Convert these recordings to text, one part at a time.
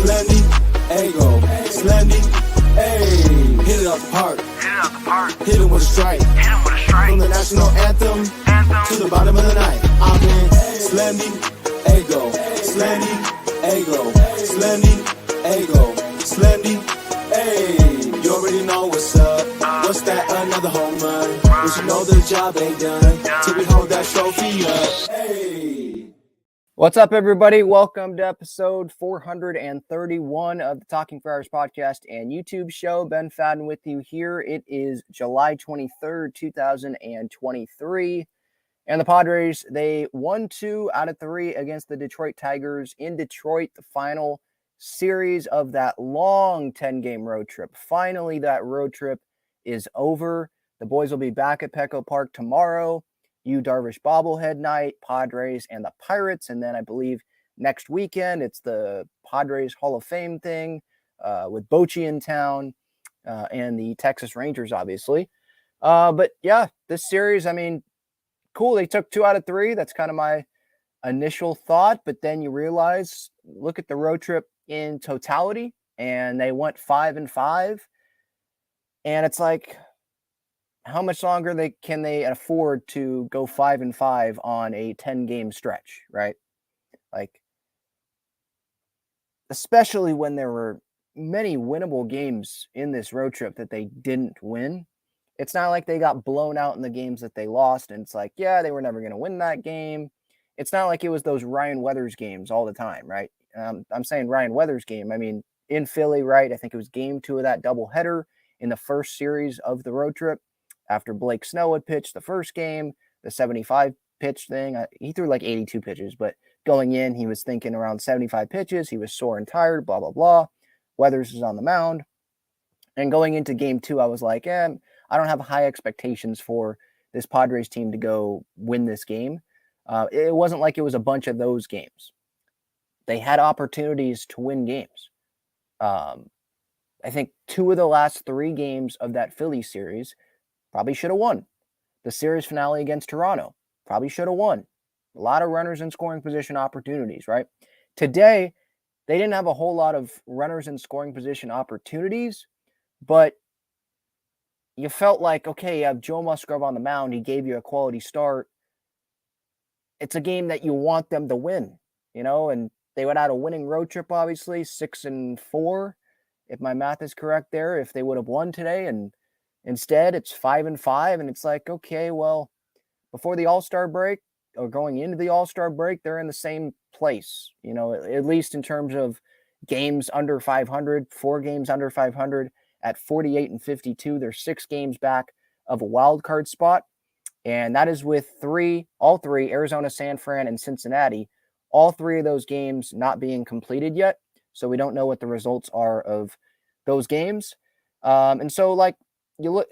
Ego, Slendy, hey, hit it out the park. Hit it with a strike. From the national anthem to the bottom of the night. I'm in Slendy, Ego, Slendy, Ego, Slendy, Ego, Slendy, hey. You already know what's up. What's that? Another home run. But you know the job ain't done till we hold that trophy up. Hey. What's up, everybody? Welcome to episode 431 of the Talking Friars podcast and YouTube show. Ben Fadden with you here. It is July 23rd, 2023. And the Padres, they won 2 out of 3 against the Detroit Tigers in Detroit, the final series of that long 10-game road trip. Finally, that road trip is over. The boys will be back at Petco Park tomorrow. Darvish bobblehead night, Padres and the Pirates. And then I believe next weekend, it's the Padres Hall of Fame thing with Bochy in town and the Texas Rangers, obviously. But yeah, this series, I mean, cool. They took 2 out of 3. That's kind of my initial thought. But then you realize, look at the road trip in totality, and they went 5-5. And it's like, how much longer can they afford to go 5-5 on a 10-game stretch, right? Like, especially when there were many winnable games in this road trip that they didn't win. It's not like they got blown out in the games that they lost, and it's like, yeah, they were never going to win that game. It's not like it was those Ryan Weathers games all the time, right? I'm saying Ryan Weathers game. I mean, in Philly, right? I think it was game 2 of that doubleheader in the first series of the road trip. After Blake Snow had pitched the first game, the 75 pitch thing, he threw like 82 pitches, but going in, he was thinking around 75 pitches. He was sore and tired, blah, blah, blah. Weathers is on the mound. And going into game 2, I was like, I don't have high expectations for this Padres team to go win this game. It wasn't like it was a bunch of those games. They had opportunities to win games. I think 2 of the last 3 games of that Philly series probably should have won. The series finale against Toronto probably should have won. A lot of runners in scoring position opportunities, right? Today, they didn't have a whole lot of runners in scoring position opportunities, but you felt like, okay, you have Joe Musgrove on the mound. He gave you a quality start. It's a game that you want them to win, and they would have had a winning road trip, obviously, 6-4, if my math is correct there, if they would have won today. And instead, it's 5-5, and it's like, okay, well, before the All-Star break or going into the All-Star break, they're in the same place, at least in terms of games under 500, 4 games under 500 at 48-52. They're 6 games back of a wild card spot, and that is with all three, Arizona, San Fran, and Cincinnati, all 3 of those games not being completed yet, so we don't know what the results are of those games. And so, like, you look,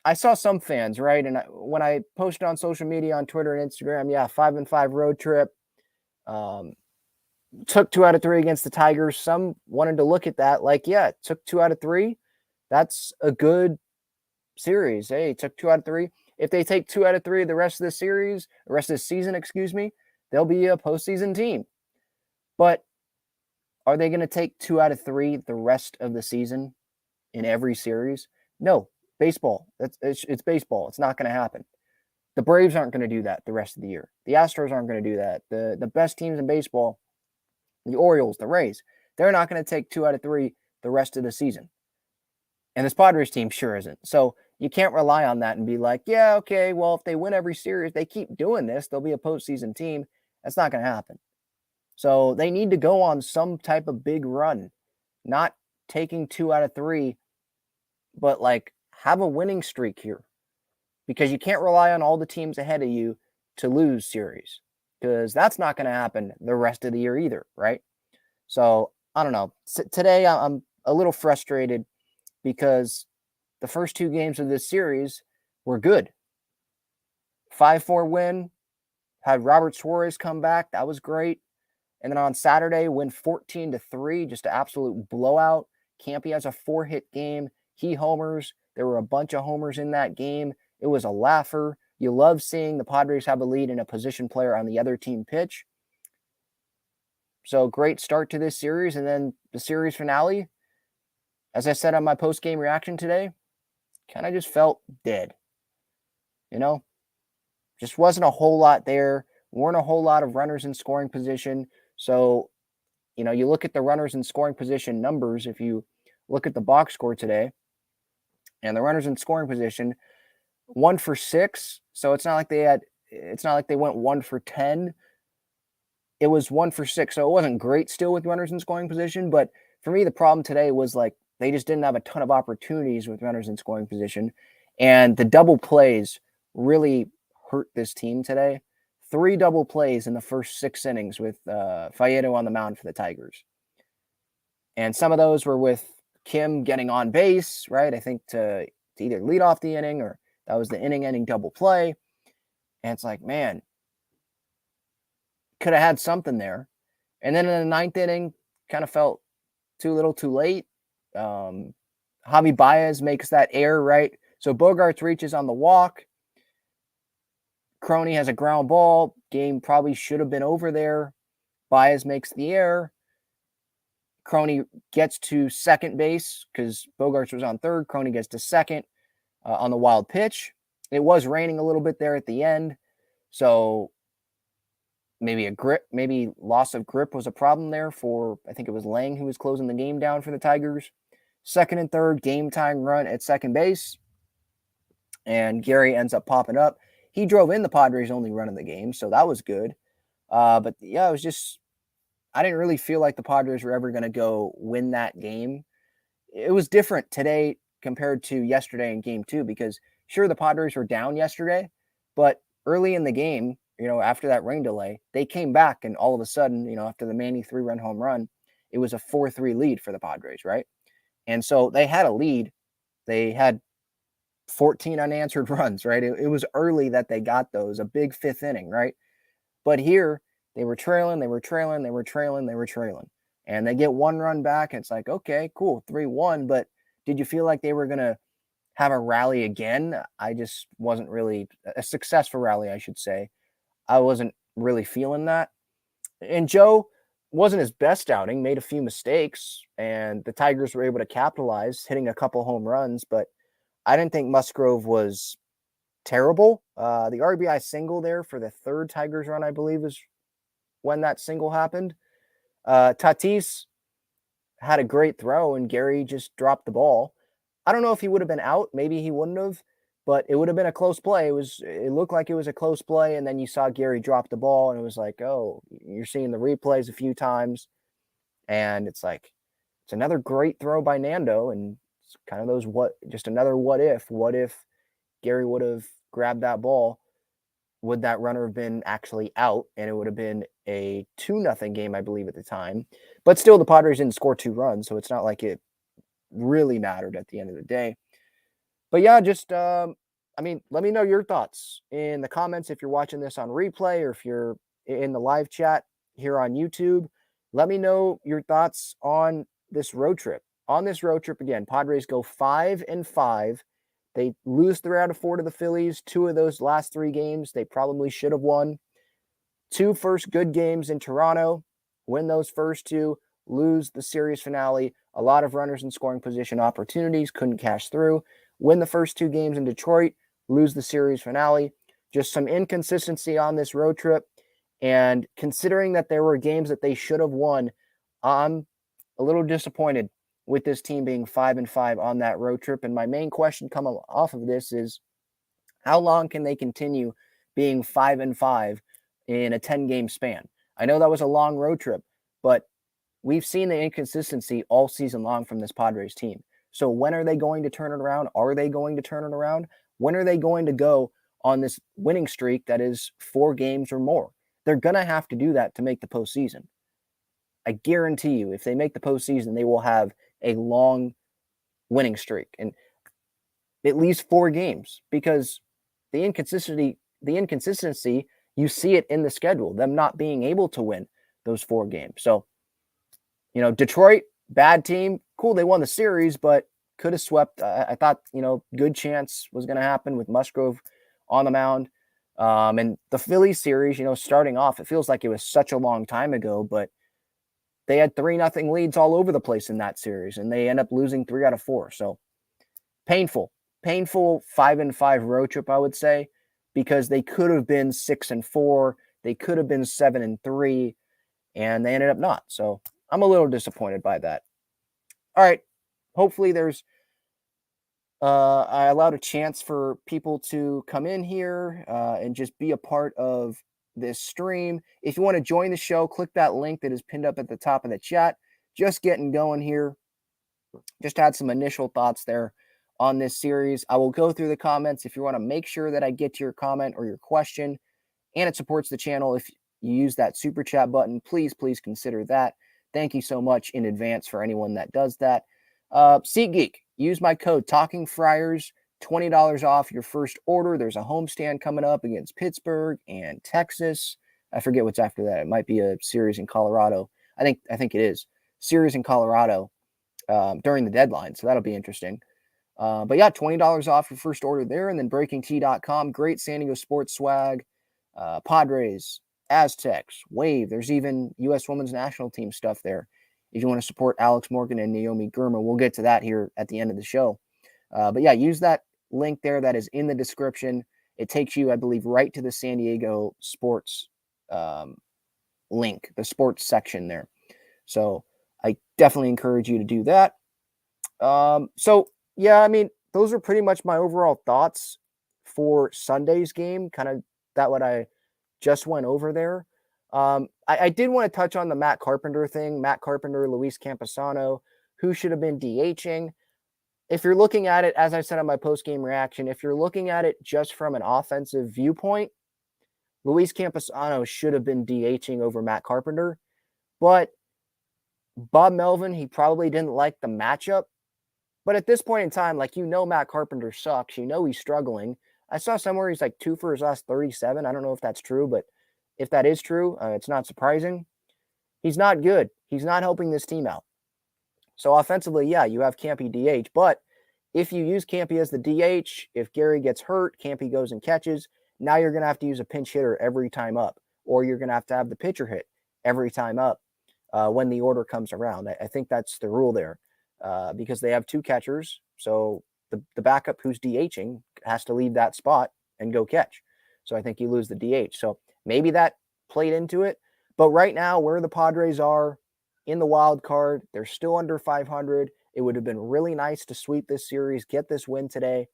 I saw some fans, right? And when I posted on social media, on Twitter and Instagram, 5-5 road trip, took 2 out of 3 against the Tigers. Some wanted to look at that like, took 2 out of 3. That's a good series. Hey, took 2 out of 3. If they take 2 out of 3 the rest of the season, they'll be a postseason team. But are they going to take 2 out of 3 the rest of the season in every series? No. Baseball. It's baseball. It's not going to happen. The Braves aren't going to do that the rest of the year. The Astros aren't going to do that. The best teams in baseball, the Orioles, the Rays, they're not going to take 2 out of 3 the rest of the season. And this Padres team sure isn't. So you can't rely on that and be like, okay, well, if they win every series, they keep doing this, they'll be a postseason team. That's not going to happen. So they need to go on some type of big run, not taking 2 out of 3, but like, have a winning streak here, because you can't rely on all the teams ahead of you to lose series, because that's not going to happen the rest of the year either, right? So I don't know. Today I'm a little frustrated because the first 2 games of this series were good. 5-4 win, had Robert Suarez come back. That was great. And then on Saturday, win 14-3, just an absolute blowout. Campy has a 4-hit game. He homers. There were a bunch of homers in that game. It was a laugher. You love seeing the Padres have a lead and a position player on the other team pitch. So great start to this series. And then the series finale, as I said on my post-game reaction today, kind of just felt dead. Just wasn't a whole lot there. Weren't a whole lot of runners in scoring position. So, you look at the runners in scoring position numbers. If you look at the box score today, and the runners in scoring position, 1 for 6. So it's not like they went 1 for 10. It was 1 for 6. So it wasn't great still with runners in scoring position. But for me, the problem today was like they just didn't have a ton of opportunities with runners in scoring position. And the double plays really hurt this team today. 3 double plays in the first 6 innings with Fadden on the mound for the Tigers. And some of those were with Kim getting on base, right? I think to either lead off the inning or that was the inning-ending double play. And it's like, man, could have had something there. And then in the 9th inning, kind of felt too little too late. Javi Baez makes that error, right? So Bogaerts reaches on the walk. Crony has a ground ball. Game probably should have been over there. Baez makes the error. Crony gets to second base because Bogaerts was on third. Crony gets to second on the wild pitch. It was raining a little bit there at the end. So maybe loss of grip was a problem there for, I think it was Lang who was closing the game down for the Tigers. Second and third, game time run at second base. And Gary ends up popping up. He drove in the Padres' only run of the game, so that was good. But yeah, it was just, I didn't really feel like the Padres were ever going to go win that game. It was different today compared to yesterday in game 2 because sure, the Padres were down yesterday, but early in the game, after that rain delay, they came back and all of a sudden, after the Manny 3-run home run, it was a 4-3 lead for the Padres, right? And so they had a lead. They had 14 unanswered runs, right? It was early that they got those, a big 5th inning, right? But here, they were trailing. And they get 1 run back. And it's like, okay, cool, 3-1. But did you feel like they were going to have a rally again? I just wasn't really, a successful rally, I should say. I wasn't really feeling that. And Joe wasn't his best outing, made a few mistakes. And the Tigers were able to capitalize, hitting a couple home runs. But I didn't think Musgrove was terrible. The RBI single there for the 3rd Tigers run, I believe, is when that single happened. Tatis had a great throw, and Gary just dropped the ball. I don't know if he would have been out. Maybe he wouldn't have, but it would have been a close play. It looked like it was a close play, and then you saw Gary drop the ball, and it was like, oh, you're seeing the replays a few times, and it's like, it's another great throw by Nando, and it's kind of just another what if. What if Gary would have grabbed that ball? Would that runner have been actually out? And it would have been a 2-0 game, I believe, at the time. But still, the Padres didn't score 2 runs, so it's not like it really mattered at the end of the day. But yeah, just, let me know your thoughts in the comments if you're watching this on replay or if you're in the live chat here on YouTube. Let me know your thoughts on this road trip. On this road trip, again, Padres go 5-5. They lose 3 out of 4 to the Phillies. 2 of those last 3 games they probably should have won. 2 first good games in Toronto. Win those first 2. Lose the series finale. A lot of runners in scoring position opportunities. Couldn't cash through. Win the first 2 games in Detroit. Lose the series finale. Just some inconsistency on this road trip. And considering that there were games that they should have won, I'm a little disappointed with this team being 5-5 on that road trip. And my main question coming off of this is, how long can they continue being 5-5 in a 10-game span? I know that was a long road trip, but we've seen the inconsistency all season long from this Padres team. So when are they going to turn it around? Are they going to turn it around? When are they going to go on this winning streak that is 4 games or more? They're going to have to do that to make the postseason. I guarantee you, if they make the postseason, they will have a long winning streak and at least 4 games, because the inconsistency, you see it in the schedule, them not being able to win those 4 games. So, Detroit, bad team. Cool, they won the series, but could have swept. I thought, good chance was going to happen with Musgrove on the mound. And the Phillies series, starting off, it feels like it was such a long time ago, but they had 3-0 leads all over the place in that series, and they end up losing 3 out of 4. So painful 5-5 road trip, I would say, because they could have been 6-4, they could have been 7-3, and they ended up not. So I'm a little disappointed by that. All right, hopefully there's I allowed a chance for people to come in here and just be a part of this stream. If you want to join the show, click that link that is pinned up at the top of the chat. Just getting going here. Just had some initial thoughts there on this series. I will go through the comments. If you want to make sure that I get to your comment or your question and it supports the channel, if you use that super chat button, please consider that. Thank you so much in advance for anyone that does that. SeatGeek, use my code Talking Friars, $20 off your first order. There's a homestand coming up against Pittsburgh and Texas. I forget what's after that. It might be a series in Colorado. I think it is series in Colorado during the deadline, so that'll be interesting. But yeah, $20 off your first order there, and then BreakingT.com, great San Diego sports swag, Padres, Aztecs, Wave. There's even U.S. Women's National Team stuff there. If you want to support Alex Morgan and Naomi Gurma, we'll get to that here at the end of the show. But yeah, use that link there that is in the description. It takes you, I believe, right to the San Diego sports link, the sports section there. So I definitely encourage you to do that. So yeah, I mean, those are pretty much my overall thoughts for Sunday's game, kind of that what I just went over there. I did want to touch on the Matt Carpenter thing. Matt Carpenter, Luis Campusano, who should have been DHing. If you're looking at it, as I said on my post-game reaction, if you're looking at it just from an offensive viewpoint, Luis Campusano should have been DHing over Matt Carpenter. But Bob Melvin, he probably didn't like the matchup. But at this point in time, like, Matt Carpenter sucks. He's struggling. I saw somewhere he's like 2 for his last 37. I don't know if that's true, but if that is true, it's not surprising. He's not good. He's not helping this team out. So offensively, yeah, you have Campy DH. But if you use Campy as the DH, if Gary gets hurt, Campy goes and catches, now you're going to have to use a pinch hitter every time up, or you're going to have the pitcher hit every time up when the order comes around. I think that's the rule there because they have 2 catchers. So the backup who's DHing has to leave that spot and go catch. So I think you lose the DH. So maybe that played into it. But right now, where the Padres are in the wild card, they're still under 500. It would have been really nice to sweep this series, get this win today.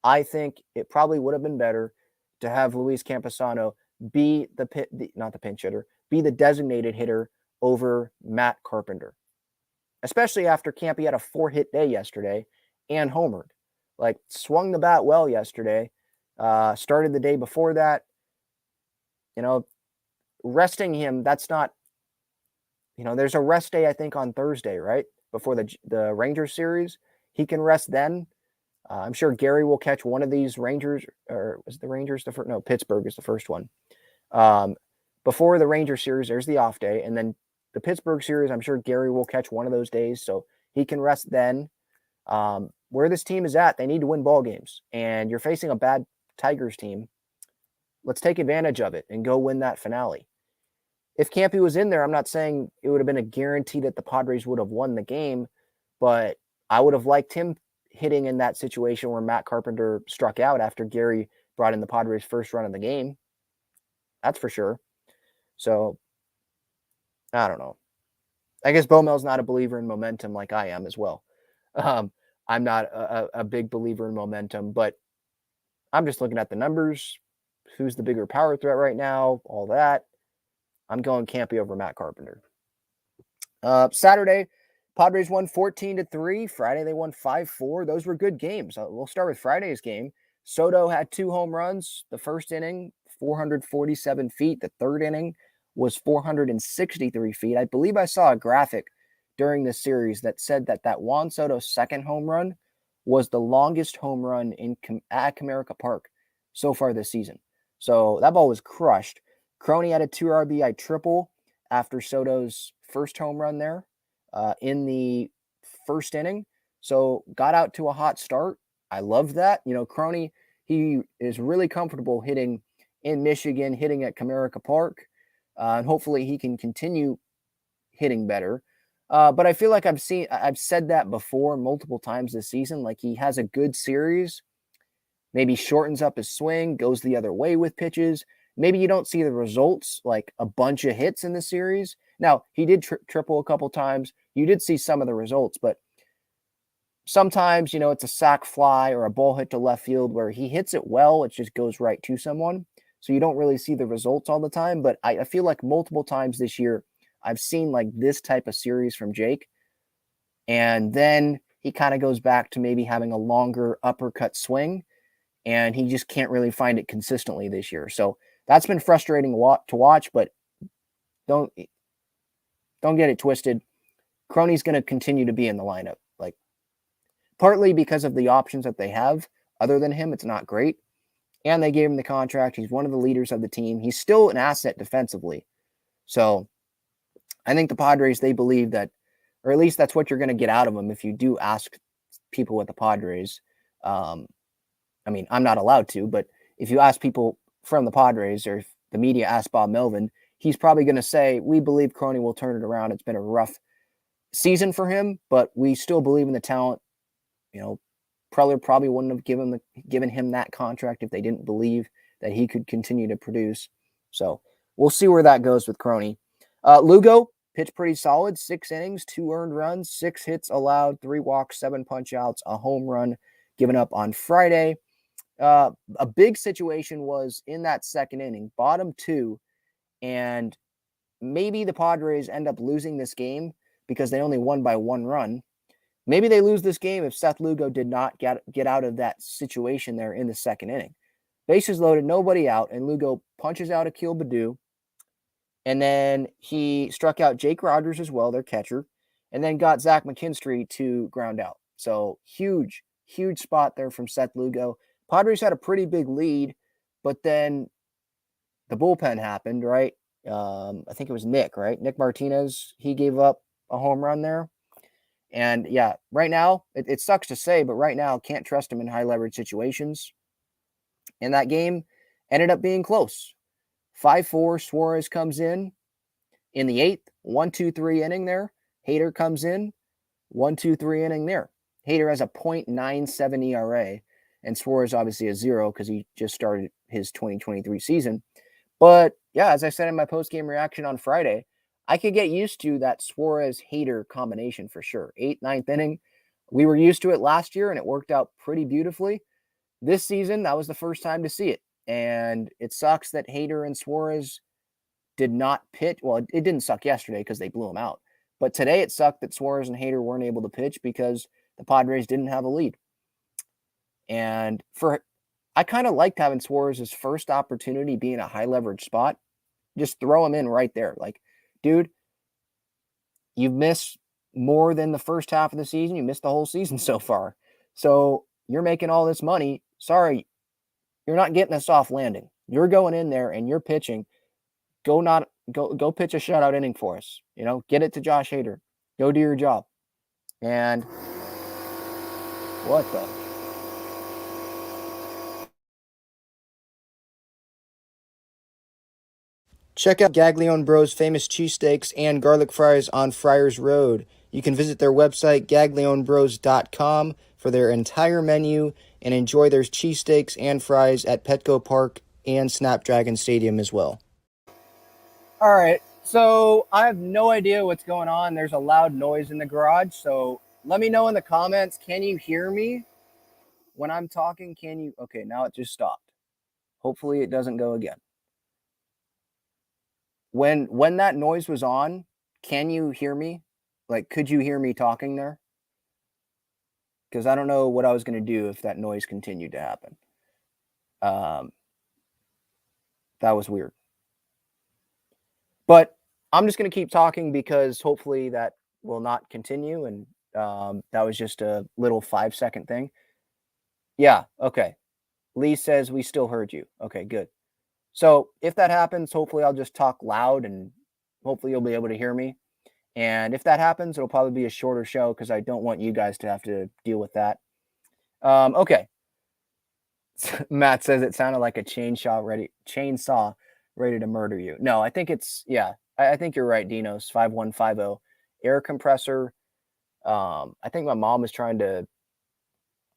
I think it probably would have been better to have Luis Campusano be not the pinch hitter, be the designated hitter over Matt Carpenter. Especially after Campy had a 4-hit day yesterday and homered. Like, swung the bat well yesterday. Started the day before that. Resting him, that's not, there's a rest day, I think, on Thursday, right? Before the Rangers series. He can rest then. I'm sure Gary will catch one of these Rangers, or was the Rangers the first? No, Pittsburgh is the first one. Before the Rangers series, there's the off day. And then the Pittsburgh series, I'm sure Gary will catch one of those days. So he can rest then. Where this team is at, they need to win ball games. And you're facing a bad Tigers team. Let's take advantage of it and go win that finale. If Campy was in there, I'm not saying it would have been a guarantee that the Padres would have won the game, but I would have liked him hitting in that situation where Matt Carpenter struck out after Gary brought in the Padres' first run of the game. That's for sure. So, I don't know. I guess Bomel's not a believer in momentum like I am as well. I'm not a big believer in momentum, but I'm just looking at the numbers. Who's the bigger power threat right now? All that. I'm going Campy over Matt Carpenter. Saturday, Padres won 14-3. Friday, they won 5-4. Those were good games. We'll start with Friday's game. Soto had 2 home runs. The first inning, 447 feet. The third inning was 463 feet. I believe I saw a graphic during this series that said that Juan Soto's second home run was the longest home run at Comerica Park so far this season. So that ball was crushed. Crony had a 2 RBI triple after Soto's first home run there in the first inning. So got out to a hot start. I love that. Crony, he is really comfortable hitting in Michigan, hitting at Comerica Park. And hopefully he can continue hitting better. But I feel like I've said that before multiple times this season. Like he has a good series, maybe shortens up his swing, goes the other way with pitches. Maybe you don't see the results, like a bunch of hits in the series. Now, he did triple a couple times. You did see some of the results, but sometimes, it's a sac fly or a ball hit to left field where he hits it well. It just goes right to someone. So you don't really see the results all the time. But I feel like multiple times this year, I've seen like this type of series from Jake. And then he kind of goes back to maybe having a longer uppercut swing. And he just can't really find it consistently this year. So that's been frustrating to watch, but don't get it twisted. Crony's going to continue to be in the lineup. Like, partly because of the options that they have. Other than him, it's not great. And they gave him the contract. He's one of the leaders of the team. He's still an asset defensively. So I think the Padres, they believe that, or at least that's what you're going to get out of him if you do ask people with the Padres. I mean, I'm not allowed to, but if you ask people from the Padres or if the media asks Bob Melvin, he's probably going to say, we believe Crony will turn it around. It's been a rough season for him, but we still believe in the talent. Preller probably wouldn't have given him that contract if they didn't believe that he could continue to produce. So we'll see where that goes with Crony. Lugo pitched pretty solid, 6 innings, 2 earned runs, 6 hits allowed, 3 walks, 7 punch outs, a home run given up on Friday. A big situation was in that second inning, bottom 2, and maybe the Padres end up losing this game because they only won by 1 run. Maybe they lose this game if Seth Lugo did not get out of that situation there in the second inning. Bases loaded, nobody out, and Lugo punches out Akil Baddoo. And then he struck out Jake Rogers as well, their catcher, and then got Zach McKinstry to ground out. So huge spot there from Seth Lugo. Padres had a pretty big lead, but then the bullpen happened, right? I think it was Nick, right? Nick Martinez, he gave up a home run there. And yeah, right now, it sucks to say, but right now, can't trust him in high leverage situations. And that game ended up being close. 5-4, Suarez comes in the 8th, 1-2-3 inning there. Hader comes in, 1-2-3 inning there. Hader has a .97 ERA, and Suarez obviously a 0 because he just started his 2023 season. But yeah, as I said in my post-game reaction on Friday, I could get used to that Suarez-Hader combination for sure. 8th, 9th inning. We were used to it last year, and it worked out pretty beautifully. This season, that was the first time to see it. And it sucks that Hader and Suarez did not pitch. Well, it didn't suck yesterday because they blew him out. But today it sucked that Suarez and Hader weren't able to pitch because the Padres didn't have a lead. And I kind of liked having Suarez's first opportunity being a high leverage spot. Just throw him in right there. Like, dude, you've missed more than the first half of the season. You missed the whole season so far. So you're making all this money. Sorry, you're not getting a soft landing. You're going in there and you're pitching. Go pitch a shutout inning for us. Get it to Josh Hader. Go do your job. And what the? Check out Gaglione Bros' famous cheesesteaks and garlic fries on Friars Road. You can visit their website, gaglionebros.com, for their entire menu and enjoy their cheesesteaks and fries at Petco Park and Snapdragon Stadium as well. All right, so I have no idea what's going on. There's a loud noise in the garage, so let me know in the comments. Can you hear me when I'm talking? Okay, now it just stopped. Hopefully it doesn't go again. When that noise was on, can you hear me? Like, could you hear me talking there? Because I don't know what I was going to do if that noise continued to happen. That was weird. But I'm just going to keep talking because hopefully that will not continue. And that was just a little 5-second thing. Yeah, okay. Lee says we still heard you. Okay, good. So if that happens, hopefully I'll just talk loud and hopefully you'll be able to hear me. And if that happens, it'll probably be a shorter show because I don't want you guys to have to deal with that. Okay. Matt says it sounded like a chainsaw ready to murder you. No, I think it's I think you're right, Dinos, 5150. Air compressor. I think my mom was trying to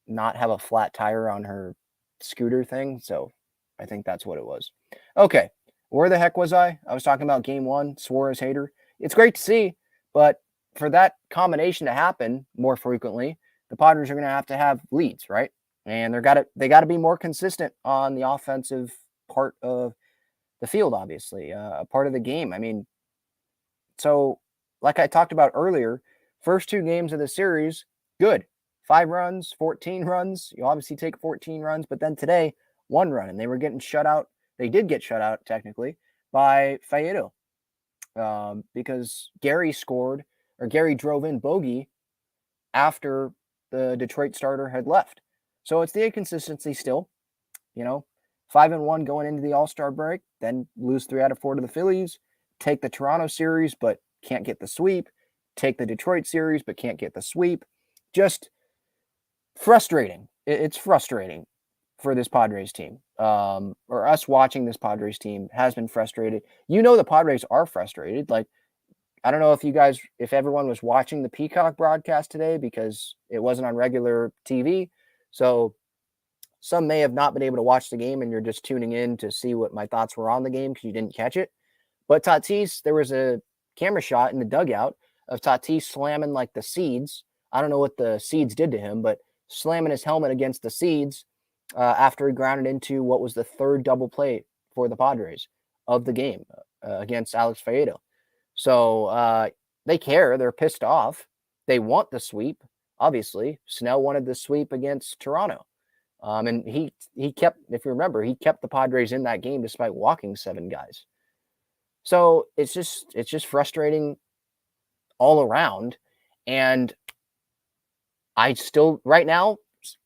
not have a flat tire on her scooter thing, so I think that's what it was. Okay, where the heck was I? I was talking about game one, Suarez hater. It's great to see, but for that combination to happen more frequently, the Padres are going to have leads, right? And they got to be more consistent on the offensive part of the field, obviously, a part of the game. I mean, so like I talked about earlier, first two games of the series, good. 5 runs, 14 runs. You obviously take 14 runs, but then today, 1 run, and they were getting shut out. They did get shut out technically by Fadden because Gary scored or Gary drove in bogey after the Detroit starter had left. So it's the inconsistency still, you know, 5-1 going into the All-Star break, then lose 3 out of 4 to the Phillies, take the Toronto series, but can't get the sweep, take the Detroit series, but can't get the sweep. Just frustrating. It's frustrating for this Padres team. Or us watching this Padres team has been frustrated. You know, the Padres are frustrated. Like, I don't know if everyone was watching the Peacock broadcast today because it wasn't on regular TV. So some may have not been able to watch the game and you're just tuning in to see what my thoughts were on the game because you didn't catch it. But Tatis, there was a camera shot in the dugout of Tatis slamming like the seeds. I don't know what the seeds did to him, but slamming his helmet against the seeds after he grounded into what was the third double play for the Padres of the game against Alex Faedo. So they care. They're pissed off. They want the sweep, obviously. Snell wanted the sweep against Toronto. And he kept, if you remember, he kept the Padres in that game despite walking 7 guys. So it's just frustrating all around. And I still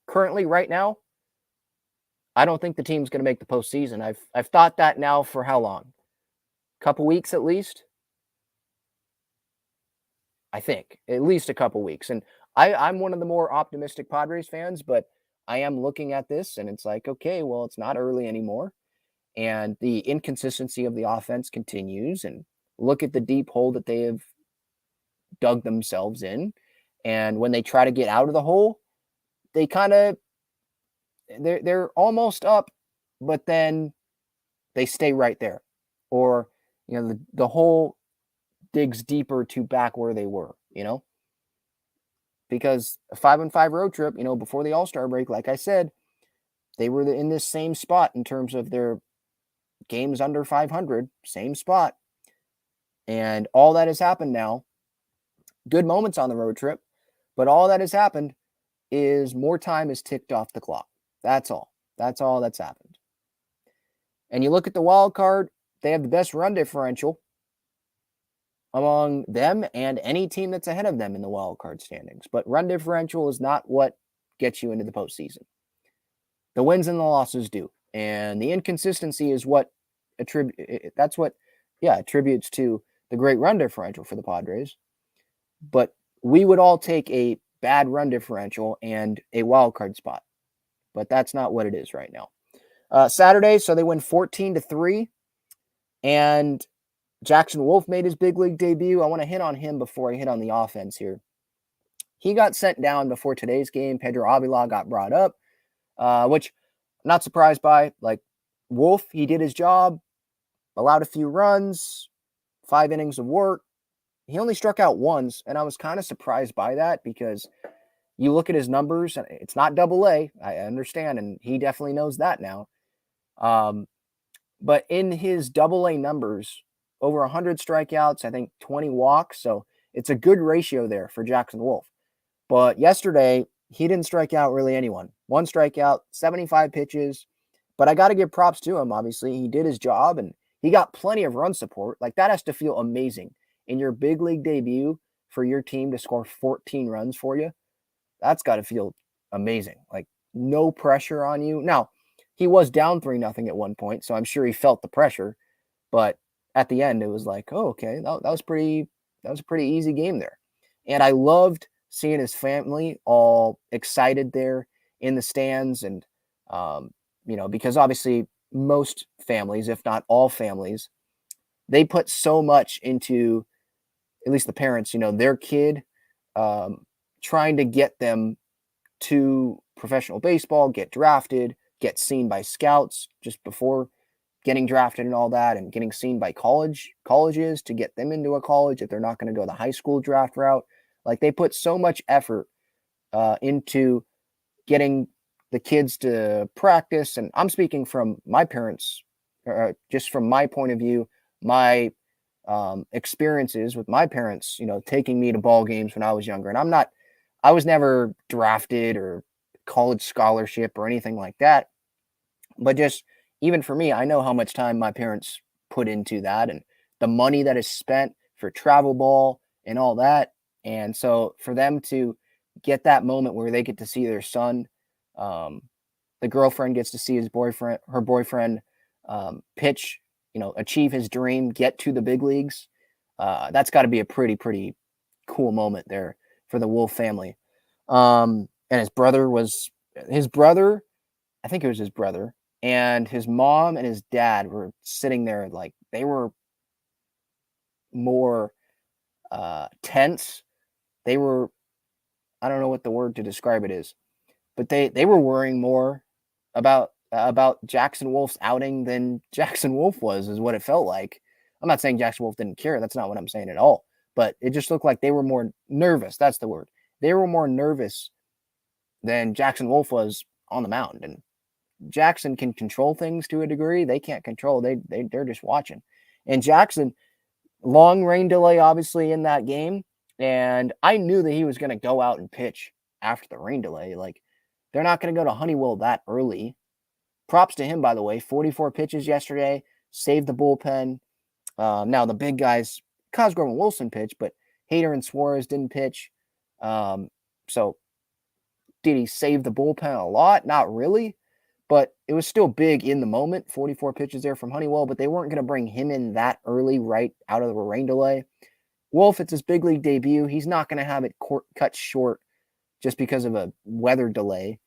currently right now, I don't think the team's going to make the postseason. I've thought that now for how long? Couple weeks at least. I think at least a couple weeks. And I'm one of the more optimistic Padres fans, but I am looking at this and it's like, okay, well, it's not early anymore. And the inconsistency of the offense continues. And look at the deep hole that they have dug themselves in. And when they try to get out of the hole, they they're almost up, but then they stay right there. Or, the hole digs deeper to back where they were, because a 5-5 road trip, before the All-Star break, like I said, they were in this same spot in terms of their games under 500, same spot. And all that has happened now, good moments on the road trip, but all that has happened is more time is ticked off the clock. That's all. That's all that's happened. And you look at the wild card, they have the best run differential among them and any team that's ahead of them in the wild card standings. But run differential is not what gets you into the postseason. The wins and the losses do. And the inconsistency is what attributes to the great run differential for the Padres. But we would all take a bad run differential and a wild card spot. But that's not what it is right now. Saturday, so they win 14-3. And Jackson Wolf made his big league debut. I want to hit on him before I hit on the offense here. He got sent down before today's game. Pedro Avila got brought up, which I'm not surprised by. Like, Wolf, he did his job, allowed a few runs, 5 innings of work. He only struck out once, and I was kind of surprised by that because you look at his numbers, and it's not Double-A, I understand, and he definitely knows that now. But in his Double-A numbers, over 100 strikeouts, I think 20 walks. So it's a good ratio there for Jackson Wolf. But yesterday, he didn't strike out really anyone. 1 strikeout, 75 pitches. But I got to give props to him, obviously. He did his job, and he got plenty of run support. Like, that has to feel amazing. In your big league debut, for your team to score 14 runs for you, that's got to feel amazing. Like, no pressure on you. Now, he was down 3-0 at one point, so I'm sure he felt the pressure. But at the end, it was like, oh, okay, that was a pretty easy game there. And I loved seeing his family all excited there in the stands. And, because obviously most families, if not all families, they put so much into, at least the parents, their kid, trying to get them to professional baseball, get drafted, get seen by scouts just before getting drafted and all that, and getting seen by colleges to get them into a college if they're not going to go the high school draft route. Like, they put so much effort into getting the kids to practice. And I'm speaking from my parents, just from my point of view, my experiences with my parents, taking me to ball games when I was younger. And I was never drafted or college scholarship or anything like that. But just even for me, I know how much time my parents put into that, and the money that is spent for travel ball and all that. And so for them to get that moment where they get to see their son, the girlfriend gets to see her boyfriend pitch, achieve his dream, get to the big leagues. That's got to be a pretty cool moment there for the Wolf family. And his brother, I think it was his brother, and his mom and his dad were sitting there like they were more tense. They were, I don't know what the word to describe it is, but they were worrying more about Jackson Wolf's outing than Jackson Wolf was, is what it felt like. I'm not saying Jackson Wolf didn't care. That's not what I'm saying at all. But it just looked like they were more nervous. That's the word. They were more nervous than Jackson Wolf was on the mound. And Jackson can control things to a degree. They can't control. They're just watching. And Jackson, long rain delay, obviously, in that game. And I knew that he was going to go out and pitch after the rain delay. Like, they're not going to go to Honeywell that early. Props to him, by the way. 44 pitches yesterday. Saved the bullpen. Now, the big guys, Cosgrove and Wilson pitched, but Hader and Suarez didn't pitch. So, did he save the bullpen a lot? Not really. But it was still big in the moment. 44 pitches there from Honeywell, but they weren't going to bring him in that early right out of the rain delay. Wolf, it's his big league debut. He's not going to have it cut short just because of a weather delay.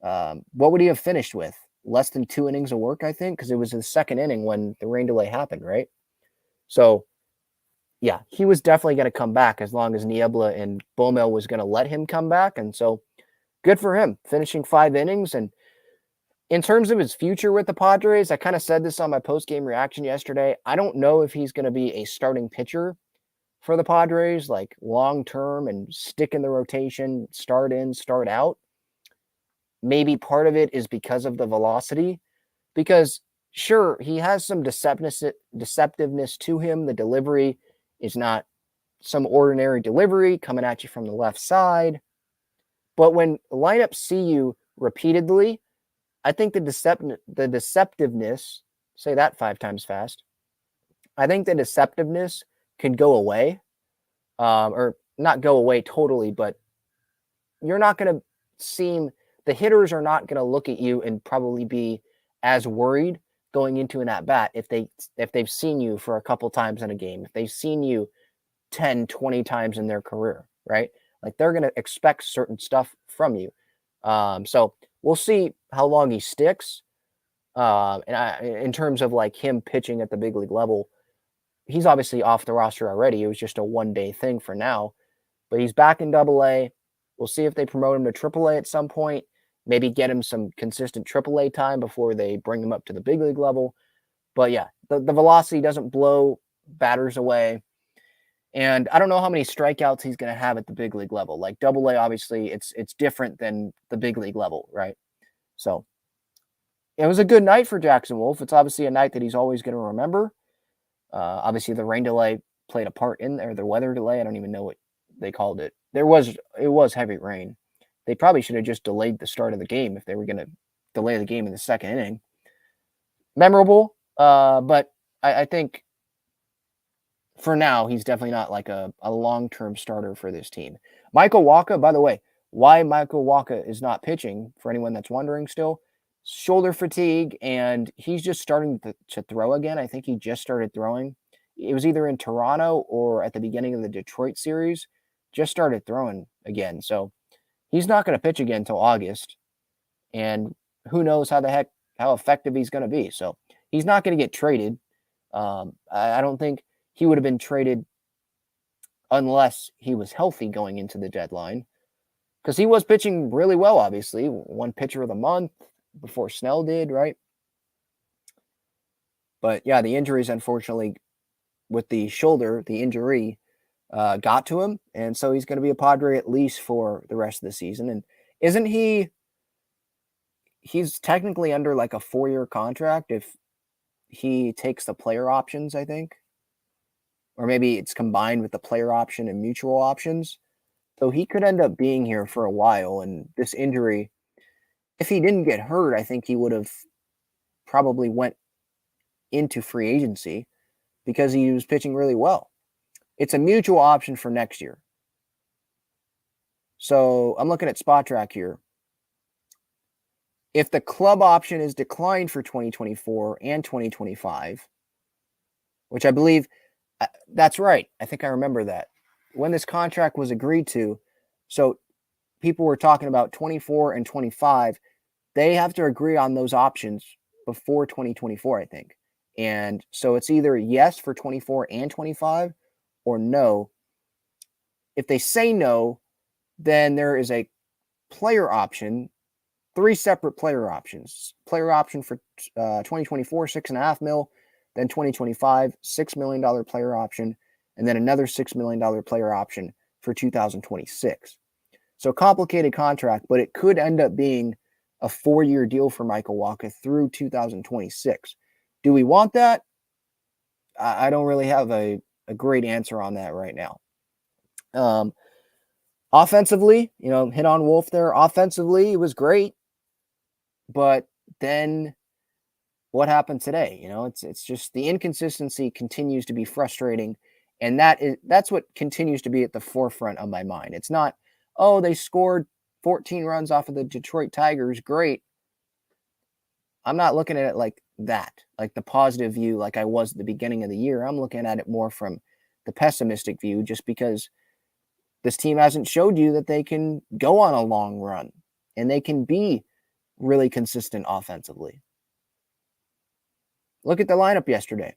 What would he have finished with? Less than 2 innings of work, I think, because it was the second inning when the rain delay happened, right? So, yeah, he was definitely going to come back as long as Niebla and Bomel was going to let him come back. And so, good for him, finishing 5 innings. And in terms of his future with the Padres, I kind of said this on my post-game reaction yesterday. I don't know if he's going to be a starting pitcher for the Padres, like long-term and stick in the rotation, start in, start out. Maybe part of it is because of the velocity, because sure, he has some deceptiveness to him. The delivery is not some ordinary delivery coming at you from the left side. But when lineups see you repeatedly, I think the deceptiveness, say that 5 times fast, I think the deceptiveness could go away, or not go away totally, but you're not going to seem, the hitters are not going to look at you and probably be as worried going into an at-bat if they've seen you for a couple times in a game, if they've seen you 10, 20 times in their career, right? Like, they're going to expect certain stuff from you. So we'll see how long he sticks. In terms of like him pitching at the big league level, he's obviously off the roster already. It was just a one-day thing for now, but he's back in Double-A. We'll see if they promote him to Triple-A at some point. Maybe get him some consistent Triple-A time before they bring him up to the big league level. But yeah, the velocity doesn't blow batters away. And I don't know how many strikeouts he's going to have at the big league level. Like Double-A, obviously, it's different than the big league level, right? So it was a good night for Jackson Wolf. It's obviously a night that he's always going to remember. Obviously, the rain delay played a part in there. The weather delay, I don't even know what they called it. It was heavy rain. They probably should have just delayed the start of the game if they were going to delay the game in the second inning. Memorable, but I think for now, he's definitely not like a long-term starter for this team. Michael Wacha, by the way, why Michael Wacha is not pitching, for anyone that's wondering still, shoulder fatigue, and he's just starting to throw again. I think he just started throwing. It was either in Toronto or at the beginning of the Detroit series, just started throwing again. So he's not going to pitch again until August, and who knows how effective he's going to be. So he's not going to get traded. I don't think he would have been traded unless he was healthy going into the deadline, because he was pitching really well, obviously. One pitcher of the month before Snell did, right? But yeah, the injuries, unfortunately, with the shoulder, the injury got to him. And so he's going to be a Padre at least for the rest of the season. And isn't he's technically under like a 4-year contract if he takes the player options, I think. Or maybe it's combined with the player option and mutual options. So he could end up being here for a while. And this injury, if he didn't get hurt, I think he would have probably went into free agency because he was pitching really well. It's a mutual option for next year. So I'm looking at Spot Track here. If the club option is declined for 2024 and 2025, which I believe that's right. I think I remember that. When this contract was agreed to, so people were talking about 24 and 25, they have to agree on those options before 2024, I think. And so it's either yes for 24 and 25 or no. If they say no, then there is a player option, 3 separate player options. Player option for 2024, $6.5 million, then 2025, $6 million player option, and then another $6 million player option for 2026. So complicated contract, but it could end up being a 4-year deal for Michael Wacha through 2026. Do we want that? I don't really have a great answer on that right now. Offensively, hit on Wolf there. Offensively, it was great. But then what happened today? It's just the inconsistency continues to be frustrating. And that's what continues to be at the forefront of my mind. It's not, oh, they scored 14 runs off of the Detroit Tigers. Great. I'm not looking at it like that, like the positive view, like I was at the beginning of the year. I'm looking at it more from the pessimistic view, just because this team hasn't showed you that they can go on a long run and they can be really consistent offensively. Look at the lineup yesterday.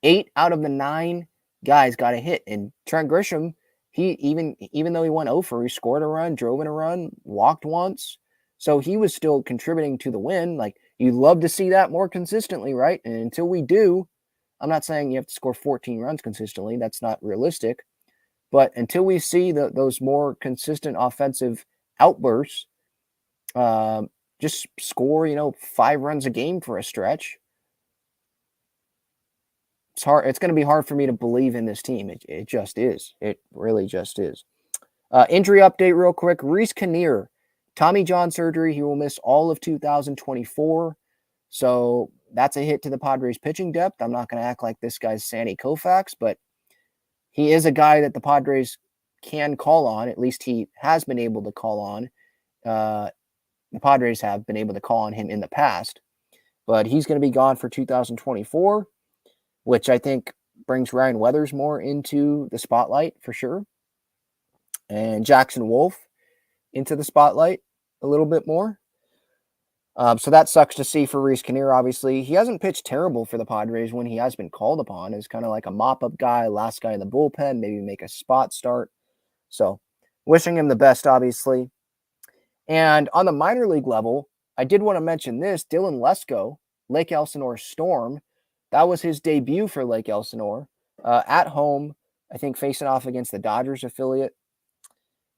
8 out of the 9 guys got a hit. And Trent Grisham, he even though he went over, he scored a run, drove in a run, walked once. So he was still contributing to the win. Like, you'd love to see that more consistently, right? And until we do, I'm not saying you have to score 14 runs consistently. That's not realistic. But until we see those more consistent offensive outbursts, just score, 5 runs a game for a stretch. It's hard. It's going to be hard for me to believe in this team. It just is. It really just is. Injury update real quick. Reese Kinnear, Tommy John surgery. He will miss all of 2024. So that's a hit to the Padres pitching depth. I'm not going to act like this guy's Sandy Koufax, but he is a guy that the Padres can call on. At least he has been able to call on. The Padres have been able to call on him in the past. But he's going to be gone for 2024, which I think brings Ryan Weathers more into the spotlight for sure. And Jackson Wolf into the spotlight a little bit more. So that sucks to see for Reese Kinnear, obviously. He hasn't pitched terrible for the Padres when he has been called upon. As kind of like a mop-up guy, last guy in the bullpen, maybe make a spot start. So wishing him the best, obviously. And on the minor league level, I did want to mention this. Dylan Lesko, Lake Elsinore Storm, that was his debut for Lake Elsinore. At home, I think facing off against the Dodgers affiliate,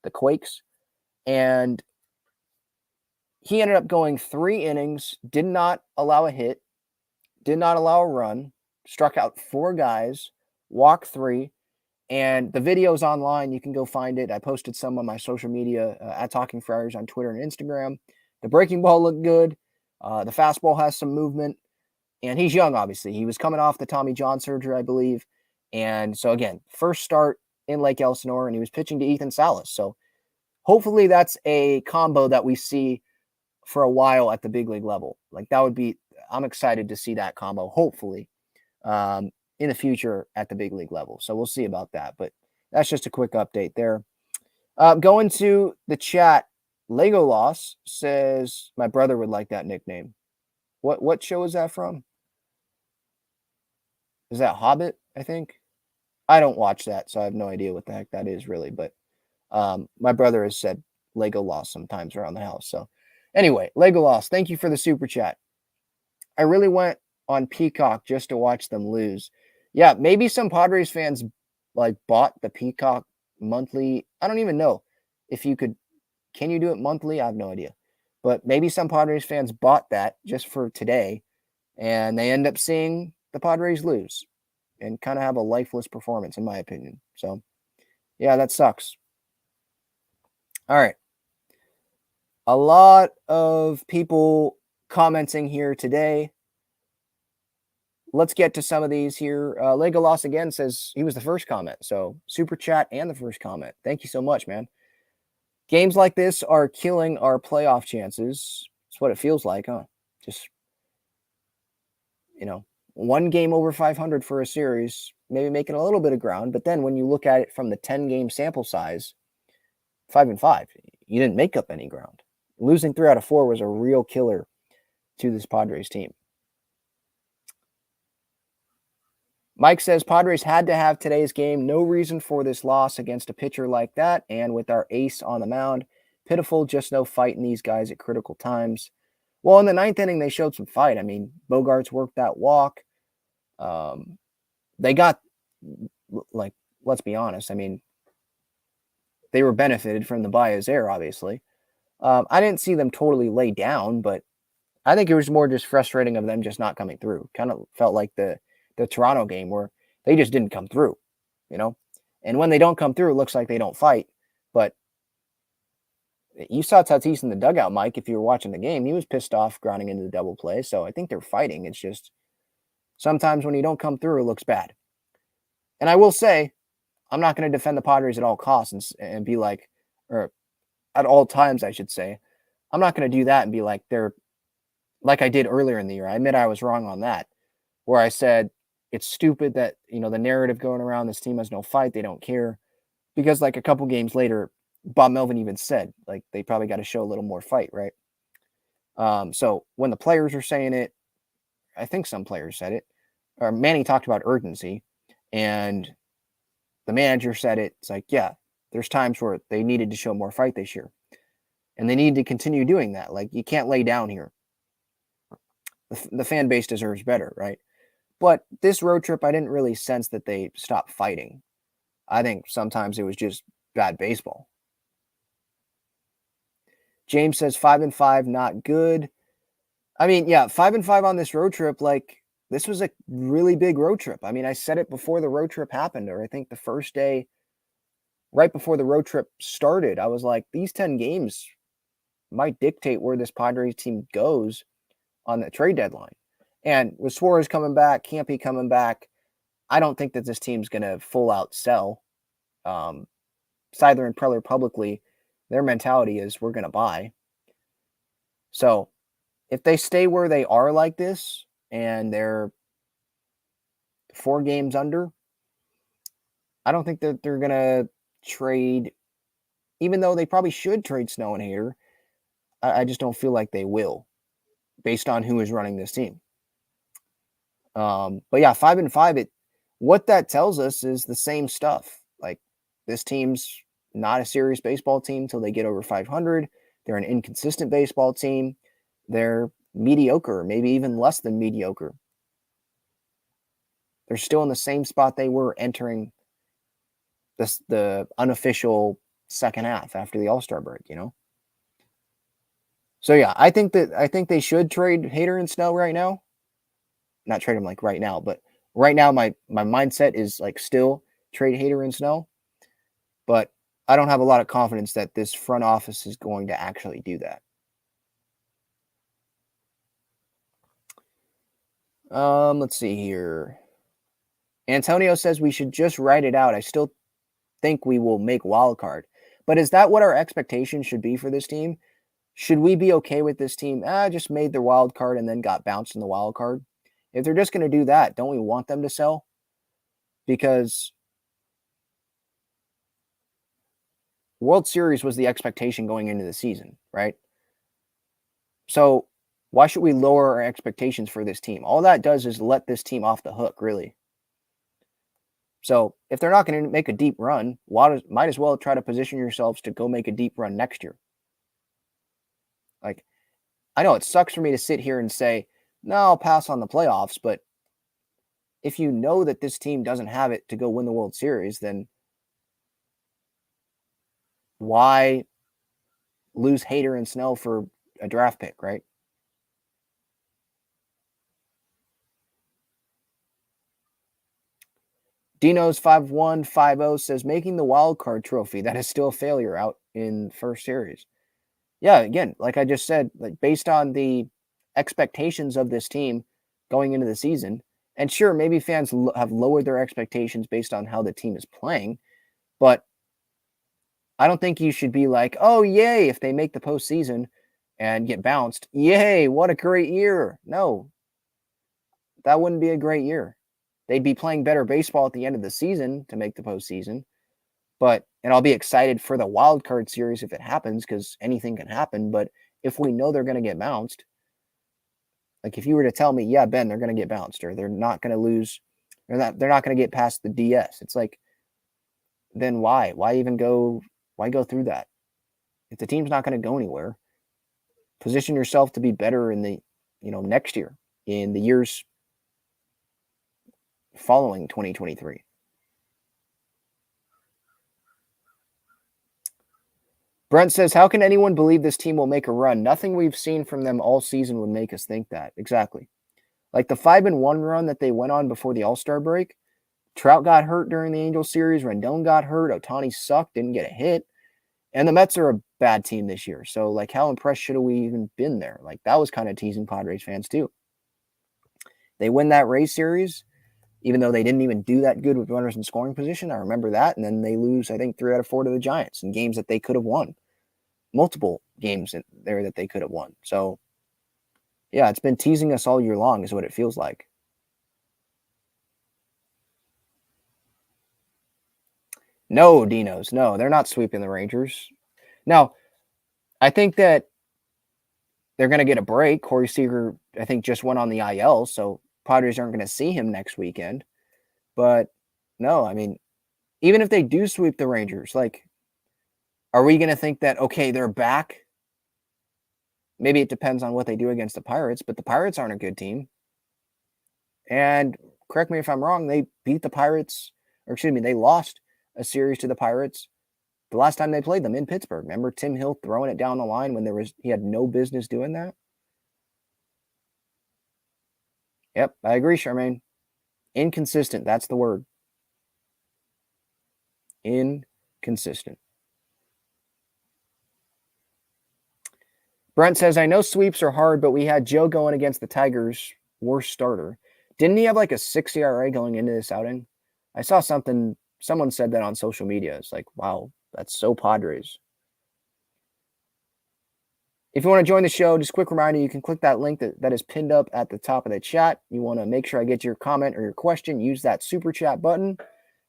the Quakes. And he ended up going 3 innings, did not allow a hit, did not allow a run, struck out 4 guys, walked 3. And the video's online. You can go find it. I posted some on my social media at Talking Friars on Twitter and Instagram. The breaking ball looked good. The fastball has some movement. And he's young, obviously. He was coming off the Tommy John surgery, I believe. And so, again, first start in Lake Elsinore, and he was pitching to Ethan Salas. So hopefully that's a combo that we see for a while at the big league level. Like, that would be – I'm excited to see that combo, hopefully, in the future at the big league level. So we'll see about that. But that's just a quick update there. Going to the chat, Lego Loss says, my brother would like that nickname. What show is that from? Is that Hobbit, I think? I don't watch that, so I have no idea what the heck that is really. But my brother has said Lego Lost sometimes around the house. So anyway, Lego Lost, thank you for the super chat. I really went on Peacock just to watch them lose. Yeah, maybe some Padres fans like bought the Peacock monthly. I don't even know if you could. Can you do it monthly? I have no idea. But maybe some Padres fans bought that just for today, and they end up seeing the Padres lose and kind of have a lifeless performance, in my opinion. So, yeah, that sucks. All right. A lot of people commenting here today. Let's get to some of these here. Legolas again says he was the first comment. So, super chat and the first comment. Thank you so much, man. Games like this are killing our playoff chances. That's what it feels like, huh? Just, one game over 500 for a series, maybe making a little bit of ground. But then when you look at it from the 10-game sample size, 5-5, you didn't make up any ground. Losing 3 out of 4 was a real killer to this Padres team. Mike says Padres had to have today's game. No reason for this loss against a pitcher like that. And with our ace on the mound, pitiful, just no fight in these guys at critical times. Well, in the 9th inning, they showed some fight. I mean, Bogarts worked that walk. They got, let's be honest. I mean, they were benefited from the Baez error, obviously. I didn't see them totally lay down, but I think it was more just frustrating of them just not coming through. Kind of felt like the Toronto game where they just didn't come through, And when they don't come through, it looks like they don't fight. But you saw Tatis in the dugout, Mike, if you were watching the game. He was pissed off grounding into the double play. So I think they're fighting. It's just sometimes when you don't come through, it looks bad. And I will say, I'm not going to defend the Padres at all costs and be like, or at all times, I should say. I'm not going to do that and be like, they're like I did earlier in the year. I admit I was wrong on that, where I said it's stupid that, the narrative going around, this team has no fight, they don't care. Because like a couple games later, Bob Melvin even said, like, they probably got to show a little more fight, right? So when the players are saying it, I think some players said it, or Manny talked about urgency, and the manager said it. It's like, yeah, there's times where they needed to show more fight this year. And they need to continue doing that. Like, you can't lay down here. The fan base deserves better, right? But this road trip, I didn't really sense that they stopped fighting. I think sometimes it was just bad baseball. James says 5-5, not good. I mean, yeah, 5-5 on this road trip. Like, this was a really big road trip. I mean, I said it before the road trip happened, or I think the first day, right before the road trip started, I was like, these 10 games might dictate where this Padres team goes on the trade deadline. And with Suarez coming back, Campy coming back, I don't think that this team's going to full out sell. Seidler and Preller publicly, their mentality is we're going to buy. So if they stay where they are like this and they're 4 games under, I don't think that they're going to trade, even though they probably should trade Snow and Hader. I just don't feel like they will based on who is running this team. But yeah, 5-5, what that tells us is the same stuff. Like, this team's not a serious baseball team till they get over 500. They're an inconsistent baseball team. They're mediocre, maybe even less than mediocre. They're still in the same spot they were entering the unofficial second half after the All-Star break, So yeah, I think they should trade Hader and Snell right now. Not trade them like right now, but right now my mindset is like still trade Hader and Snell. But I don't have a lot of confidence that this front office is going to actually do that. Let's see here. Antonio says we should just write it out. I still think we will make wild card. But is that what our expectation should be for this team? Should we be okay with this team? Just made their wild card and then got bounced in the wild card. If they're just going to do that, don't we want them to sell? Because World Series was the expectation going into the season, right? So why should we lower our expectations for this team? All that does is let this team off the hook, really. So if they're not going to make a deep run, might as well try to position yourselves to go make a deep run next year. Like, I know it sucks for me to sit here and say, no, I'll pass on the playoffs, but if you know that this team doesn't have it to go win the World Series, then why lose Hader and Snell for a draft pick, right? Dino's 5150 says making the wild card trophy, that is still a failure out in first series. Yeah, again, like I just said, like based on the expectations of this team going into the season, and sure, maybe fans have lowered their expectations based on how the team is playing, but I don't think you should be like, oh, yay, if they make the postseason and get bounced. Yay, what a great year. No, that wouldn't be a great year. They'd be playing better baseball at the end of the season to make the postseason. And I'll be excited for the wild card series if it happens, because anything can happen. But if we know they're going to get bounced, like if you were to tell me, yeah, Ben, they're going to get bounced, or they're not going to lose, they're not going to get past the DS. It's like, then why? Why go through that? If the team's not going to go anywhere, position yourself to be better in the, next year, in the years following 2023. Brent says, how can anyone believe this team will make a run? Nothing we've seen from them all season would make us think that. Exactly. Like the 5-1 run that they went on before the All-Star break, Trout got hurt during the Angels series, Rendon got hurt, Ohtani sucked, didn't get a hit, and the Mets are a bad team this year. So, like, how impressed should have we even been there? Like, that was kind of teasing Padres fans, too. They win that Rays series, even though they didn't even do that good with runners in scoring position. I remember that. And then they lose, I think, 3 out of 4 to the Giants in games that they could have won. Multiple games there that they could have won. So, yeah, it's been teasing us all year long is what it feels like. No, Dinos. No, they're not sweeping the Rangers. Now, I think that they're going to get a break. Corey Seager, I think, just went on the IL, so Padres aren't going to see him next weekend. But no, I mean, even if they do sweep the Rangers, like, are we going to think that, okay, they're back? Maybe it depends on what they do against the Pirates, but the Pirates aren't a good team. And correct me if I'm wrong, they beat the Pirates, or excuse me, they lost a series to the Pirates the last time they played them in Pittsburgh. Remember Tim Hill throwing it down the line when he had no business doing that? Yep, I agree, Charmaine. Inconsistent, that's the word. Inconsistent. Brent says, I know sweeps are hard, but we had Joe going against the Tigers, worst starter. Didn't he have like a 6 ERA going into this outing? I saw someone said that on social media. It's like, wow, that's so Padres. If you want to join the show, just a quick reminder, you can click that link that is pinned up at the top of the chat. You want to make sure I get your comment or your question, use that super chat button.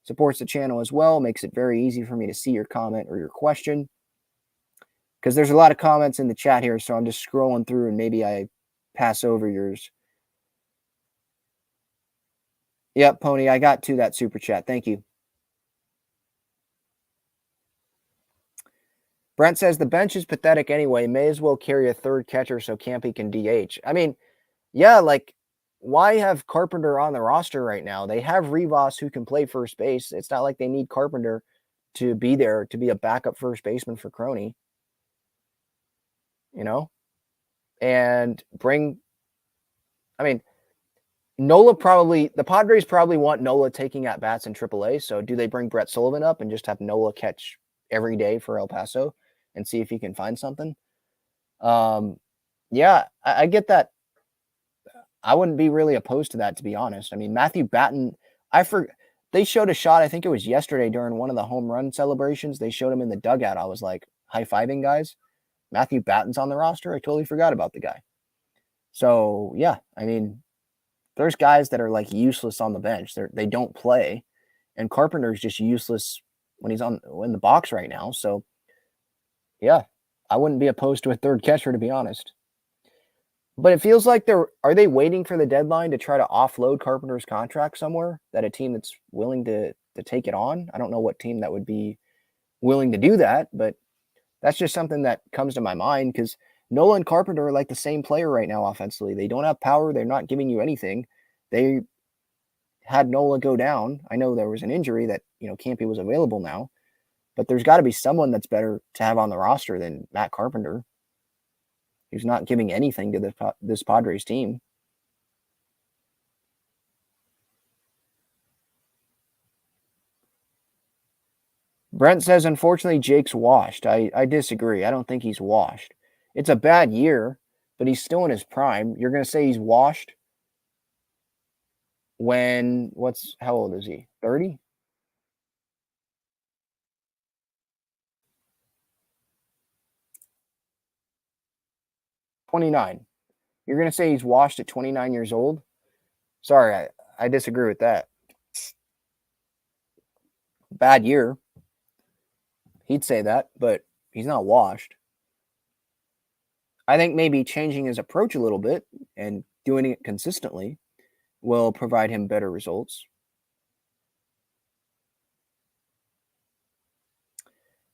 Supports the channel as well, makes it very easy for me to see your comment or your question. Because there's a lot of comments in the chat here, so I'm just scrolling through and maybe I pass over yours. Yep, Pony, I got to that super chat. Thank you. Brent says the bench is pathetic anyway. May as well carry a third catcher so Campy can DH. I mean, yeah, like, why have Carpenter on the roster right now? They have Rivas who can play first base. It's not like they need Carpenter to be there to be a backup first baseman for Crony. And the Padres probably want Nola taking at bats in AAA. So do they bring Brett Sullivan up and just have Nola catch every day for El Paso and see if he can find something? Yeah, I get that. I wouldn't be really opposed to that, to be honest. I mean, Matthew Batten, they showed a shot, I think it was yesterday during one of the home run celebrations. They showed him in the dugout. I was like, high-fiving guys. Matthew Batten's on the roster. I totally forgot about the guy. So, yeah, I mean, there's guys that are like useless on the bench. They don't play. And Carpenter's just useless when he's in the box right now. So, yeah, I wouldn't be opposed to a third catcher, to be honest. But it feels like are they waiting for the deadline to try to offload Carpenter's contract somewhere, that a team that's willing to take it on? I don't know what team that would be willing to do that, but that's just something that comes to my mind because Nola and Carpenter are like the same player right now offensively. They don't have power. They're not giving you anything. They had Nola go down. I know there was an injury that, Campy was available now, but there's got to be someone that's better to have on the roster than Matt Carpenter. He's not giving anything to this Padres team. Brent says, unfortunately, Jake's washed. I disagree. I don't think he's washed. It's a bad year, but he's still in his prime. You're going to say he's washed when, how old is he? 30? $29. You're going to say he's washed at 29 years old? Sorry, I disagree with that. Bad year. He'd say that, but he's not washed. I think maybe changing his approach a little bit and doing it consistently will provide him better results.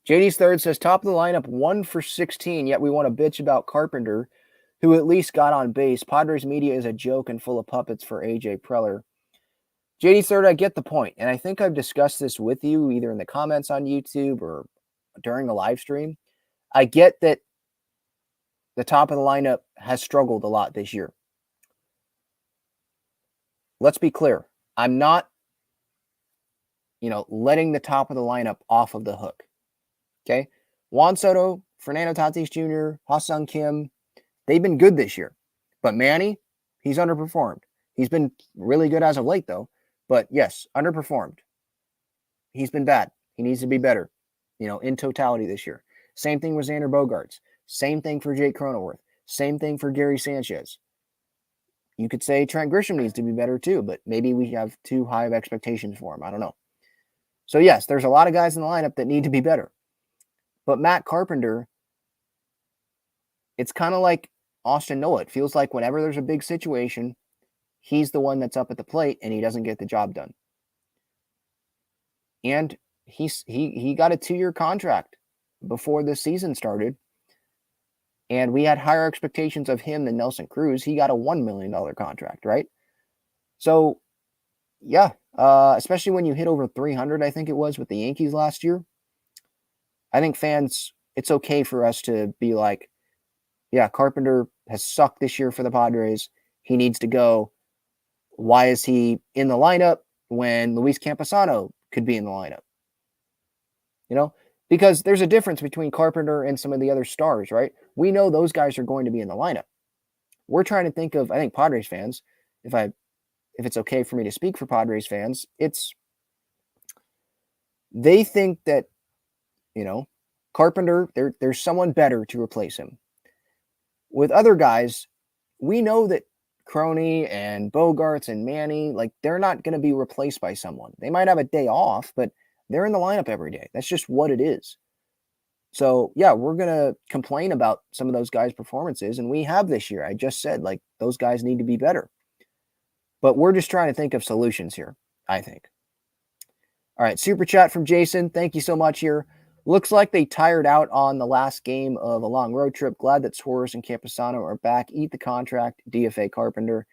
JD's third says, top of the lineup, 1 for 16, yet we want to bitch about Carpenter, who at least got on base. Padres media is a joke and full of puppets for AJ Preller. JD's third, I get the point, and I think I've discussed this with you either in the comments on YouTube or during the live stream. I get that the top of the lineup has struggled a lot this year. Let's be clear. I'm not, letting the top of the lineup off of the hook. Okay? Juan Soto, Fernando Tatis Jr., Ha-Seong Kim, they've been good this year. But Manny, he's underperformed. He's been really good as of late, though. But yes, underperformed. He's been bad. He needs to be better, in totality this year. Same thing with Xander Bogaerts. Same thing for Jake Cronenworth. Same thing for Gary Sanchez. You could say Trent Grisham needs to be better too, but maybe we have too high of expectations for him. I don't know. So yes, there's a lot of guys in the lineup that need to be better. But Matt Carpenter, it's kind of like Austin Nola. It feels like whenever there's a big situation, he's the one that's up at the plate and he doesn't get the job done. And he got a 2-year contract before the season started. And we had higher expectations of him than Nelson Cruz. He got a $1 million contract, right? So, yeah, especially when you hit over 300, I think it was, with the Yankees last year. I think fans, it's okay for us to be like, yeah, Carpenter has sucked this year for the Padres. He needs to go. Why is he in the lineup when Luis Campusano could be in the lineup? Because there's a difference between Carpenter and some of the other stars, right? We know those guys are going to be in the lineup. We're trying to think of, I think, Padres fans, if it's okay for me to speak for Padres fans, they think that, Carpenter, there's someone better to replace him. With other guys, we know that Crony and Bogaerts and Manny, they're not going to be replaced by someone. They might have a day off, but they're in the lineup every day. That's just what it is. So, yeah, we're going to complain about some of those guys' performances, and we have this year. I just said, those guys need to be better. But we're just trying to think of solutions here, I think. All right, super chat from Jason. Thank you so much here. Looks like they tired out on the last game of a long road trip. Glad that Suarez and Campusano are back. Eat the contract, DFA Carpenter.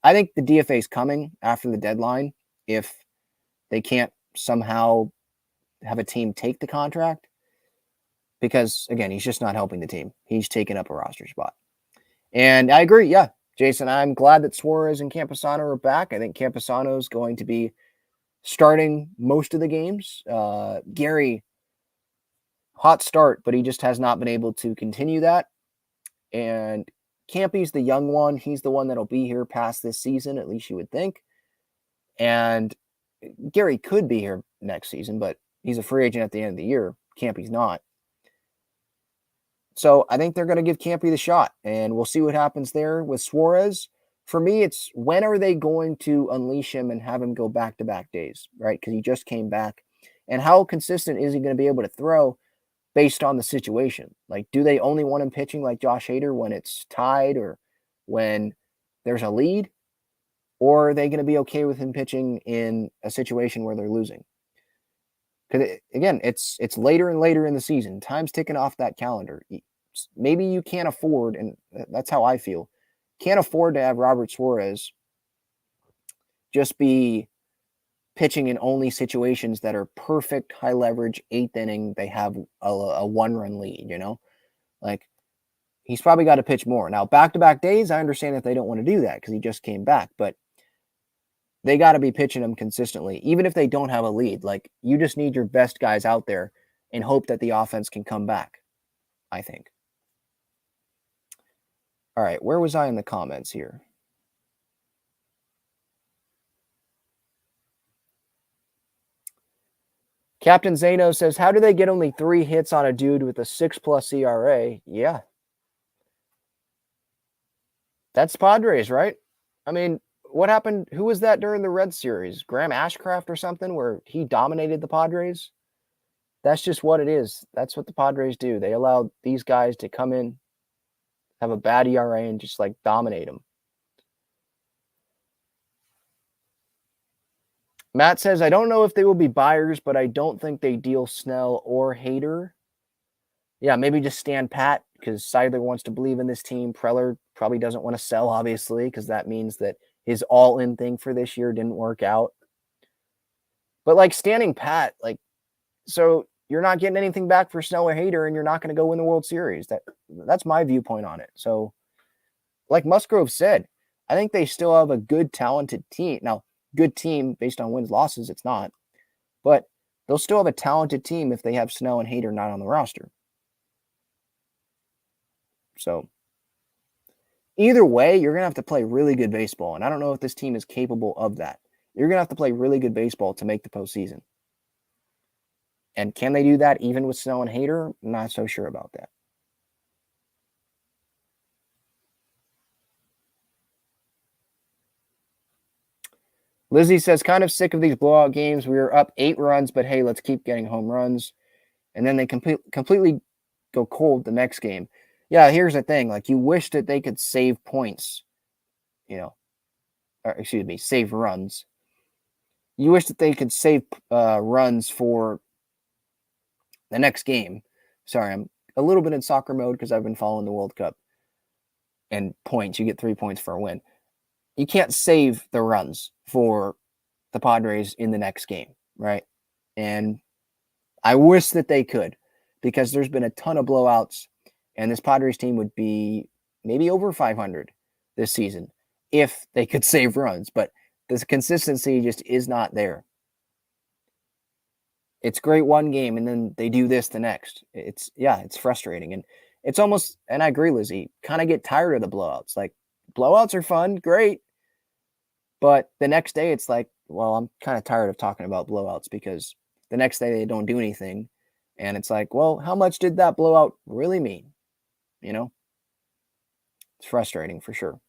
I think the DFA is coming after the deadline if they can't somehow have a team take the contract. Because, again, he's just not helping the team. He's taking up a roster spot. And I agree, yeah, Jason, I'm glad that Suarez and Campusano are back. I think Campusano is going to be starting most of the games. Gary, hot start, but he just has not been able to continue that. And Campy's the young one. He's the one that'll be here past this season, at least you would think. And Gary could be here next season, but he's a free agent at the end of the year. Campy's not. So I think they're going to give Campy the shot, and we'll see what happens there with Suarez. For me, it's when are they going to unleash him and have him go back-to-back days, right? Because he just came back. And how consistent is he going to be able to throw based on the situation? Do they only want him pitching like Josh Hader when it's tied, or when there's a lead, or are they going to be okay with him pitching in a situation where they're losing? Because again, it's later and later in the season. Time's ticking off that calendar. Maybe you can't afford, and that's how I feel, can't afford to have Robert Suarez just be pitching in only situations that are perfect, high leverage, eighth inning. They have a 1-run lead, like he's probably got to pitch more. Now, back-to-back days, I understand if they don't want to do that because he just came back, but they got to be pitching him consistently, even if they don't have a lead. Like, you just need your best guys out there and hope that the offense can come back, I think. All right, where was I in the comments here? Captain Zano says, how do they get only 3 hits on a dude with a 6+ ERA? Yeah. That's Padres, right? I mean, what happened? Who was that during the Red Series? Graham Ashcraft or something where he dominated the Padres? That's just what it is. That's what the Padres do. They allow these guys to come in, have a bad ERA, and just like dominate them. Matt says, I don't know if they will be buyers, but I don't think they deal Snell or Hader. Yeah, maybe just stand pat because Seidler wants to believe in this team. Preller probably doesn't want to sell, obviously, because that means that his all-in thing for this year didn't work out. But like standing pat, like, so you're not getting anything back for Snell or Hader, and you're not going to go win the World Series. That's my viewpoint on it. So, like Musgrove said, I think they still have a good, talented team. Now, good team based on wins, losses, it's not. But they'll still have a talented team if they have Snell and Hader not on the roster. So, either way, you're going to have to play really good baseball. And I don't know if this team is capable of that. You're going to have to play really good baseball to make the postseason. And can they do that even with Snell and Hader? I'm not so sure about that. Lizzie says, kind of sick of these blowout games. We were up 8 runs, but hey, let's keep getting home runs. And then they completely go cold the next game. Yeah, here's the thing. Like, you wish that they could save points, save runs. You wish that they could save runs for the next game. Sorry, I'm a little bit in soccer mode because I've been following the World Cup. And points, you get 3 points for a win. You can't save the runs for the Padres in the next game, right? And I wish that they could, because there's been a ton of blowouts, and this Padres team would be maybe over 500 this season if they could save runs, but the consistency just is not there. It's great one game, and then they do this the next. It's frustrating. And it's almost, and I agree, Lizzie, kind of get tired of the blowouts. Like, blowouts are fun, great. But the next day, it's like, well, I'm kind of tired of talking about blowouts because the next day they don't do anything. And it's like, well, how much did that blowout really mean? It's frustrating for sure.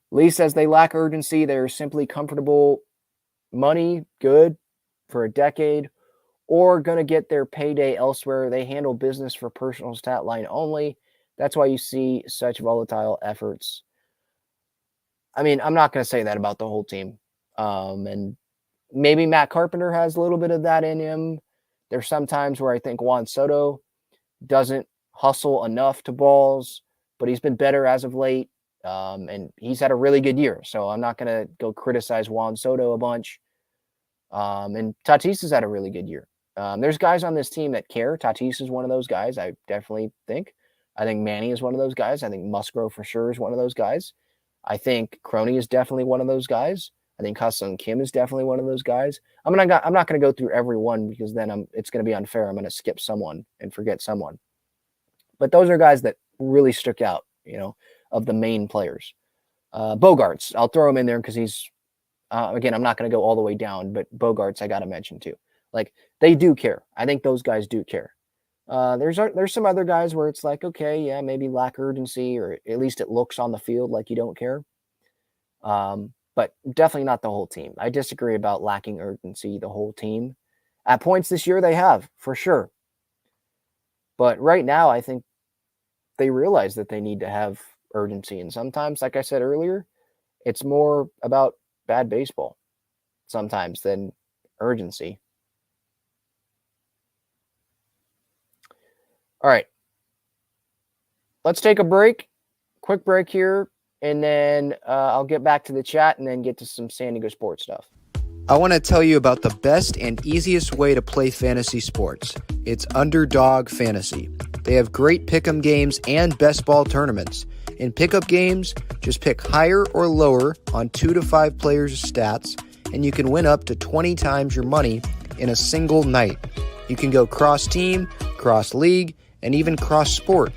Lee says they lack urgency. They're simply comfortable. Money, good for a decade, or going to get their payday elsewhere. They handle business for personal stat line only. That's why you see such volatile efforts. I mean, I'm not going to say that about the whole team. And maybe Matt Carpenter has a little bit of that in him. There's some times where I think Juan Soto doesn't hustle enough to balls, but he's been better as of late. And he's had a really good year. So I'm not going to go criticize Juan Soto a bunch. And Tatis has had a really good year. There's guys on this team that care. Tatis is one of those guys, I definitely think. I think Manny is one of those guys. I think Musgrove for sure is one of those guys. I think Crony is definitely one of those guys. I think Ha-Seong Kim is definitely one of those guys. I'm not going to go through every one because then it's going to be unfair. I'm going to skip someone and forget someone. But those are guys that really stuck out, of the main players. Bogarts, I'll throw him in there because he's, again, I'm not going to go all the way down, but Bogarts I got to mention too. Like, they do care. I think those guys do care. There's some other guys where it's like, okay, yeah, maybe lack urgency, or at least it looks on the field like you don't care. But definitely not the whole team. I disagree about lacking urgency, the whole team. At points this year, they have, for sure. But right now, I think they realize that they need to have urgency. And sometimes, like I said earlier, it's more about bad baseball sometimes than urgency. All right. Let's take a break. Quick break here. And then I'll get back to the chat and then get to some San Diego sports stuff. I want to tell you about the best and easiest way to play fantasy sports. It's Underdog Fantasy. They have great pick'em games and best ball tournaments. In pickup games, just pick higher or lower on 2 to 5 players' stats, and you can win up to 20 times your money in a single night. You can go cross-team, cross-league, and even cross-sport.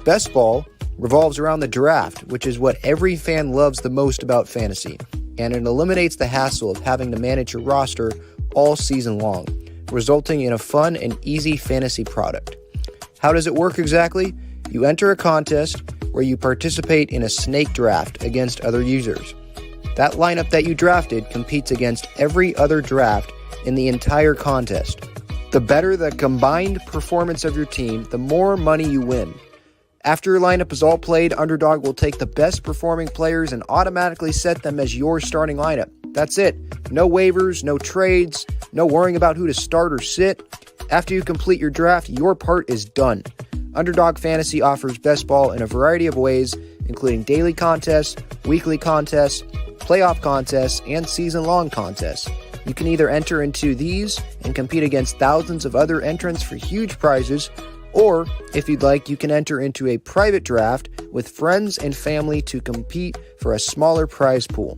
Best ball revolves around the draft, which is what every fan loves the most about fantasy, and it eliminates the hassle of having to manage your roster all season long, resulting in a fun and easy fantasy product. How does it work exactly? You enter a contest where you participate in a snake draft against other users. That lineup that you drafted competes against every other draft in the entire contest. The better the combined performance of your team, the more money you win. After your lineup is all played, Underdog will take the best performing players and automatically set them as your starting lineup. That's it. No waivers, no trades, no worrying about who to start or sit. After you complete your draft, your part is done. Underdog Fantasy offers best ball in a variety of ways, including daily contests, weekly contests, playoff contests, and season-long contests. You can either enter into these and compete against thousands of other entrants for huge prizes, or, if you'd like, you can enter into a private draft with friends and family to compete for a smaller prize pool.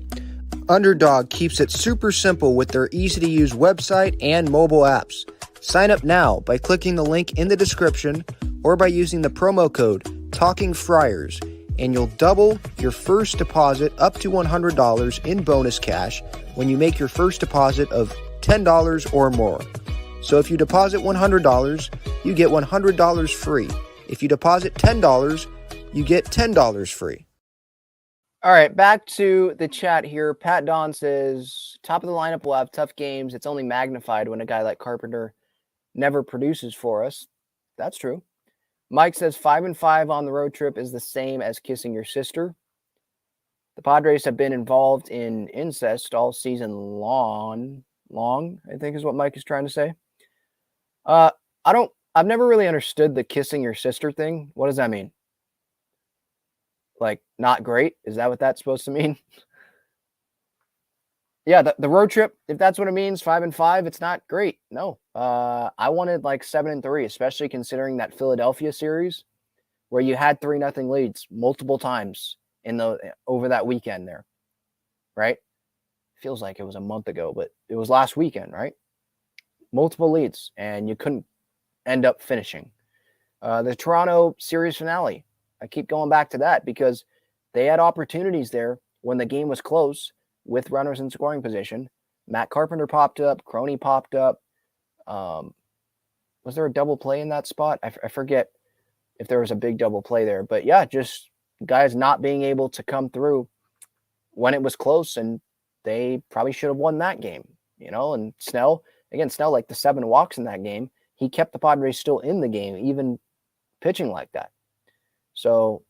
Underdog keeps it super simple with their easy-to-use website and mobile apps. Sign up now by clicking the link in the description or by using the promo code TALKINGFRIARS, and you'll double your first deposit up to $100 in bonus cash when you make your first deposit of $10 or more. So if you deposit $100, you get $100 free. If you deposit $10, you get $10 free. All right, back to the chat here. Pat Don says, top of the lineup will have tough games. It's only magnified when a guy like Carpenter never produces for us. That's true. Mike says 5-5 on the road trip is the same as kissing your sister. The Padres have been involved in incest all season long, I think is what Mike is trying to say. I've never really understood the kissing your sister thing. What does that mean? Like, not great? Is that what that's supposed to mean? Yeah, the road trip, if that's what it means, 5-5, it's not great. No. I wanted like 7-3, especially considering that Philadelphia series where you had 3-0 leads multiple times over that weekend there. Right? Feels like it was a month ago, but it was last weekend, right? Multiple leads, and you couldn't end up finishing. The Toronto series finale, I keep going back to that because they had opportunities there when the game was close with runners in scoring position. Matt Carpenter popped up, Crony popped up. Was there a double play in that spot? I forget if there was a big double play there. But yeah, just guys not being able to come through when it was close, and they probably should have won that game, and Snell, like the 7 walks in that game, he kept the Padres still in the game, even pitching like that. So,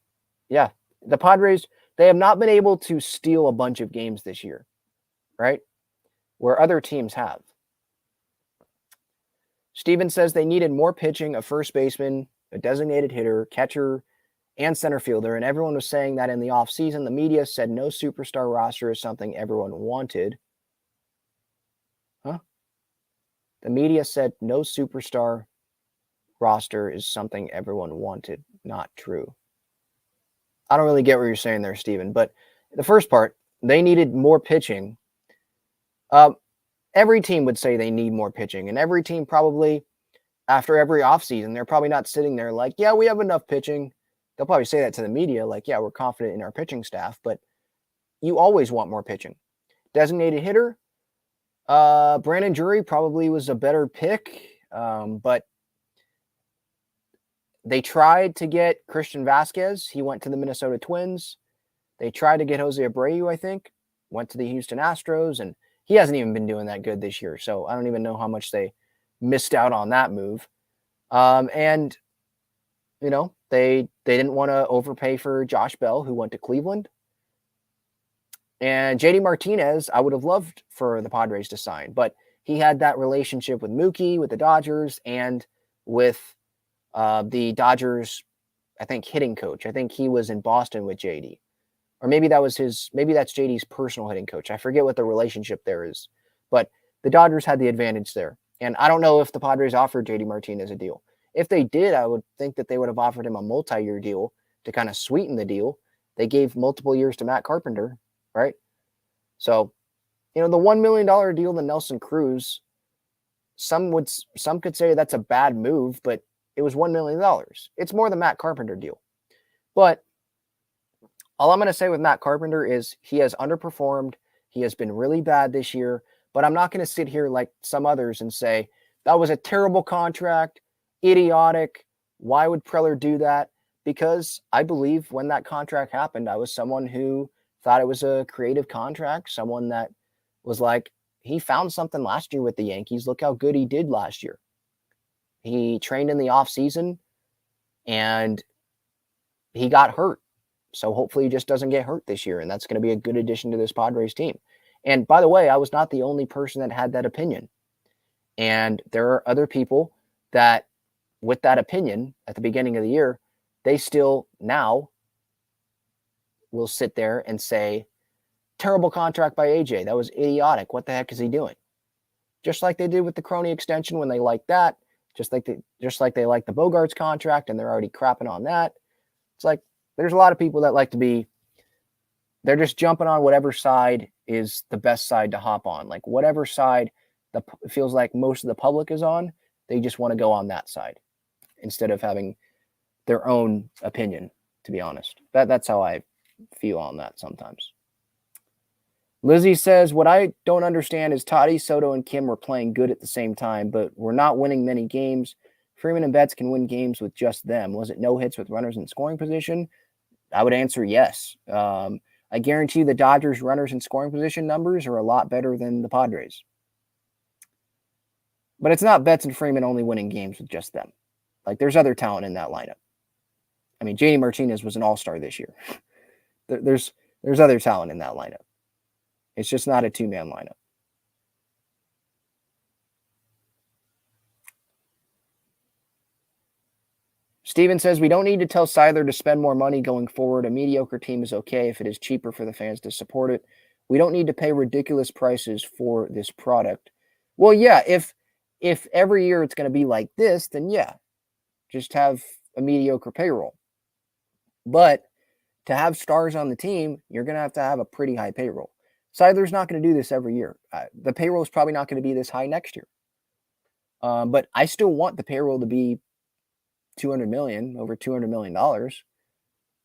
yeah, the Padres, they have not been able to steal a bunch of games this year, right? Where other teams have. Steven says they needed more pitching, a first baseman, a designated hitter, catcher, and center fielder, and everyone was saying that in the offseason. The media said no superstar roster is something everyone wanted. Huh? The media said no superstar roster is something everyone wanted. Not true. I don't really get what you're saying there, Steven, but the first part, they needed more pitching. Every team would say they need more pitching, and every team probably, after every offseason, they're probably not sitting there like, yeah, we have enough pitching. They'll probably say that to the media, like, yeah, we're confident in our pitching staff, but you always want more pitching. Designated hitter, Brandon Drury probably was a better pick, but they tried to get Christian Vasquez. He went to the Minnesota Twins. They tried to get Jose Abreu, I think, went to the Houston Astros, and he hasn't even been doing that good this year, so I don't even know how much they missed out on that move. And they didn't want to overpay for Josh Bell, who went to Cleveland. And JD Martinez, I would have loved for the Padres to sign, but he had that relationship with Mookie, with the Dodgers, and with the Dodgers, I think, hitting coach. I think he was in Boston with JD. Or maybe that's JD's personal hitting coach. I forget what the relationship there is. But the Dodgers had the advantage there. And I don't know if the Padres offered JD Martinez a deal. If they did, I would think that they would have offered him a multi-year deal to kind of sweeten the deal. They gave multiple years to Matt Carpenter, right? So, the $1 million deal to Nelson Cruz, some could say that's a bad move, but it was $1 million. It's more than Matt Carpenter deal. But all I'm going to say with Matt Carpenter is he has underperformed. He has been really bad this year, but I'm not going to sit here like some others and say that was a terrible contract, idiotic. Why would Preller do that? Because I believe when that contract happened, I was someone who thought it was a creative contract, someone that was like, he found something last year with the Yankees. Look how good he did last year. He trained in the offseason and he got hurt. So hopefully he just doesn't get hurt this year, and that's going to be a good addition to this Padres team. And by the way, I was not the only person that had that opinion. And there are other people that, with that opinion at the beginning of the year, they still now will sit there and say, terrible contract by AJ. That was idiotic. What the heck is he doing? Just like they did with the Crony extension when they liked that, just like they like the Bogarts contract and they're already crapping on that. It's like, there's a lot of people that like to be, they're just jumping on whatever side is the best side to hop on. Like whatever side feels like most of the public is on, they just want to go on that side instead of having their own opinion, to be honest. That's how I feel on that sometimes. Lizzie says, what I don't understand is Toddy, Soto, and Kim were playing good at the same time, but we're not winning many games. Freeman and Betts can win games with just them. Was it no hits with runners in scoring position? I would answer yes. I guarantee the Dodgers' runners in scoring position numbers are a lot better than the Padres. But it's not Betts and Freeman only winning games with just them. Like, there's other talent in that lineup. I mean, JD Martinez was an all-star this year. There's other talent in that lineup. It's just not a two-man lineup. Steven says, we don't need to tell Seidler to spend more money going forward. A mediocre team is okay if it is cheaper for the fans to support it. We don't need to pay ridiculous prices for this product. Well, yeah, if every year it's going to be like this, then yeah, just have a mediocre payroll. But to have stars on the team, you're going to have a pretty high payroll. Seidler's not going to do this every year. The payroll is probably not going to be this high next year. But I still want the payroll to be $200 million, over $200 million,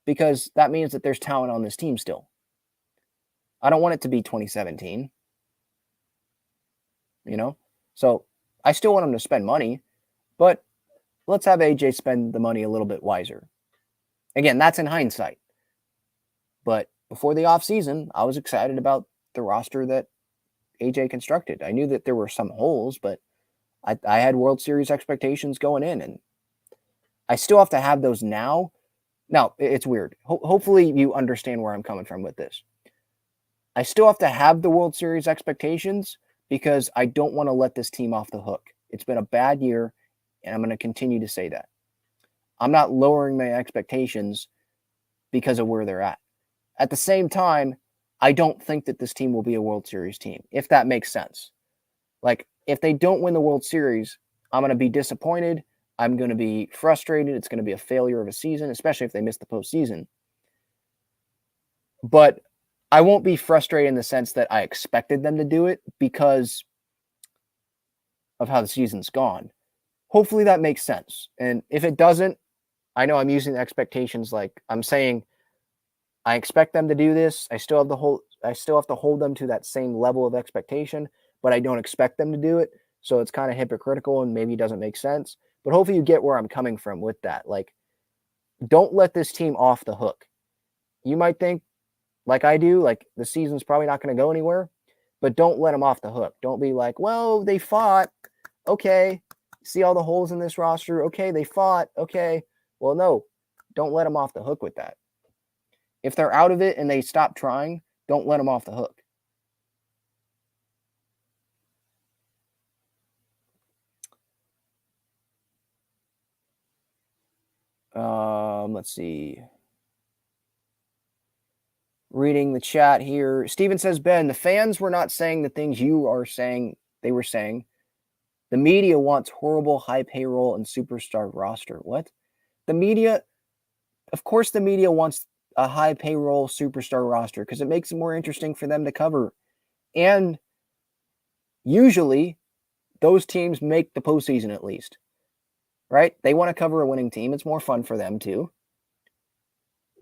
because that means that there's talent on this team still. I don't want it to be 2017. So I still want them to spend money, but let's have AJ spend the money a little bit wiser. Again, that's in hindsight. But before the offseason, I was excited about the roster that AJ constructed. I knew that there were some holes, but I had World Series expectations going in, and I still have to have those now. Now, it's weird. Hopefully you understand where I'm coming from with this. I still have to have the World Series expectations because I don't want to let this team off the hook. It's been a bad year, and I'm going to continue to say that. I'm not lowering my expectations because of where they're at. At the same time, I don't think that this team will be a World Series team, if that makes sense. Like, if they don't win the World Series, I'm going to be disappointed. I'm going to be frustrated. It's going to be a failure of a season, especially if they miss the postseason. But I won't be frustrated in the sense that I expected them to do it because of how the season's gone. Hopefully that makes sense. And if it doesn't, I know I'm using expectations like I'm saying I expect them to do this. I still have to hold them to that same level of expectation, but I don't expect them to do it. So it's kind of hypocritical and maybe it doesn't make sense. But hopefully you get where I'm coming from with that. Like, don't let this team off the hook. You might think, like I do, like the season's probably not going to go anywhere, but don't let them off the hook. Don't be like, well, they fought. Okay. See all the holes in this roster. Okay. They fought. Okay. Well, no, don't let them off the hook with that. If they're out of it and they stop trying, don't let them off the hook. Let's see. Reading the chat here. Steven says, Ben, the fans were not saying the things you are saying they were saying. The media wants horrible high payroll and superstar roster. What? The media, of course, the media wants a high payroll superstar roster because it makes it more interesting for them to cover. And usually those teams make the postseason at least, right? They want to cover a winning team. It's more fun for them too.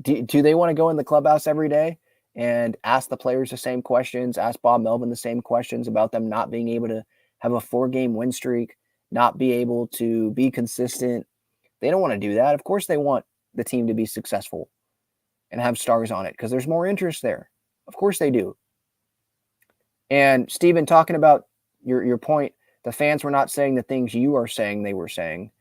Do they want to go in the clubhouse every day and ask the players the same questions, ask Bob Melvin the same questions about them not being able to have a 4-game win streak, not be able to be consistent? They don't want to do that. Of course they want the team to be successful and have stars on it because there's more interest there. Of course they do. And Steven, talking about your point, the fans were not saying the things you are saying they were saying.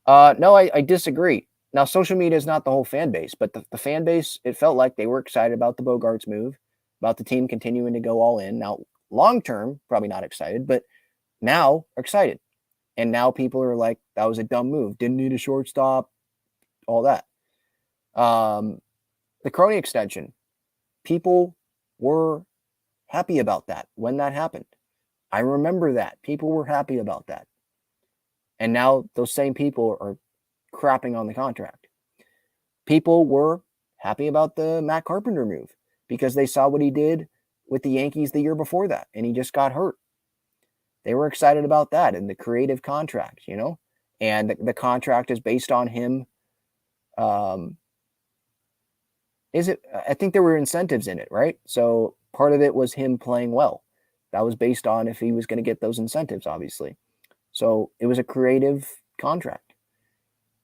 No, I disagree. Now, social media is not the whole fan base, but the fan base, it felt like they were excited about the Bogarts move, about the team continuing to go all in. Now, long term, probably not excited, but now excited. And now people are like, that was a dumb move. Didn't need a shortstop, all that. The Crony extension, people were happy about that when that happened. I remember that. People were happy about that. And now those same people are crapping on the contract. People were happy about the Matt Carpenter move because they saw what he did with the Yankees the year before that, and he just got hurt. They were excited about that and the creative contract, and the contract is based on him. I think there were incentives in it, right? So part of it was him playing well. That was based on if he was going to get those incentives, obviously. So it was a creative contract.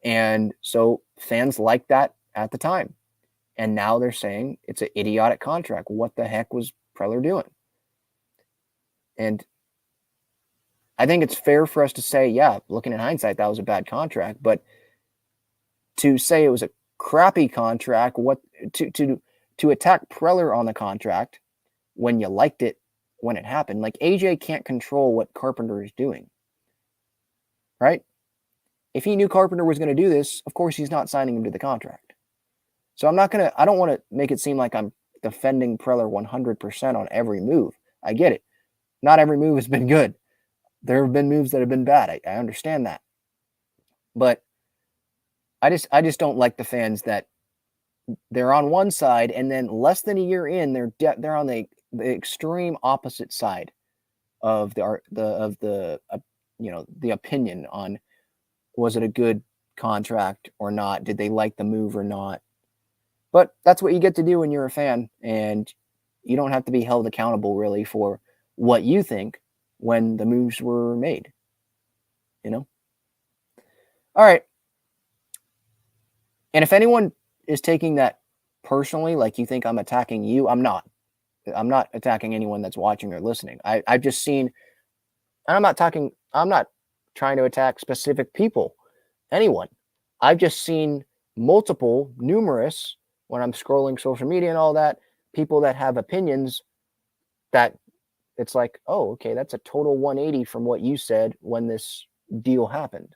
And so fans liked that at the time. And now they're saying it's an idiotic contract. What the heck was Preller doing? And I think it's fair for us to say, yeah, looking in hindsight, that was a bad contract. But to say it was a crappy contract, to attack Preller on the contract when you liked it when it happened, like AJ can't control what Carpenter is doing, right? If he knew Carpenter was going to do this, of course he's not signing him to the contract. So I don't want to make it seem like I'm defending Preller 100% on every move. I get it. Not every move has been good. There have been moves that have been bad. I understand that. But I just don't like the fans that they're on one side and then less than a year in, they're on the extreme opposite side of the opinion on, was it a good contract or not? Did they like the move or not? But that's what you get to do when you're a fan, and you don't have to be held accountable really for what you think when the moves were made. All right. And if anyone is taking that personally, like you think I'm attacking you, I'm not. I'm not attacking anyone that's watching or listening. I've just seen, and I'm not trying to attack specific people, anyone. I've just seen numerous, when I'm scrolling social media and all that, people that have opinions that it's like, oh, okay, that's a total 180 from what you said when this deal happened.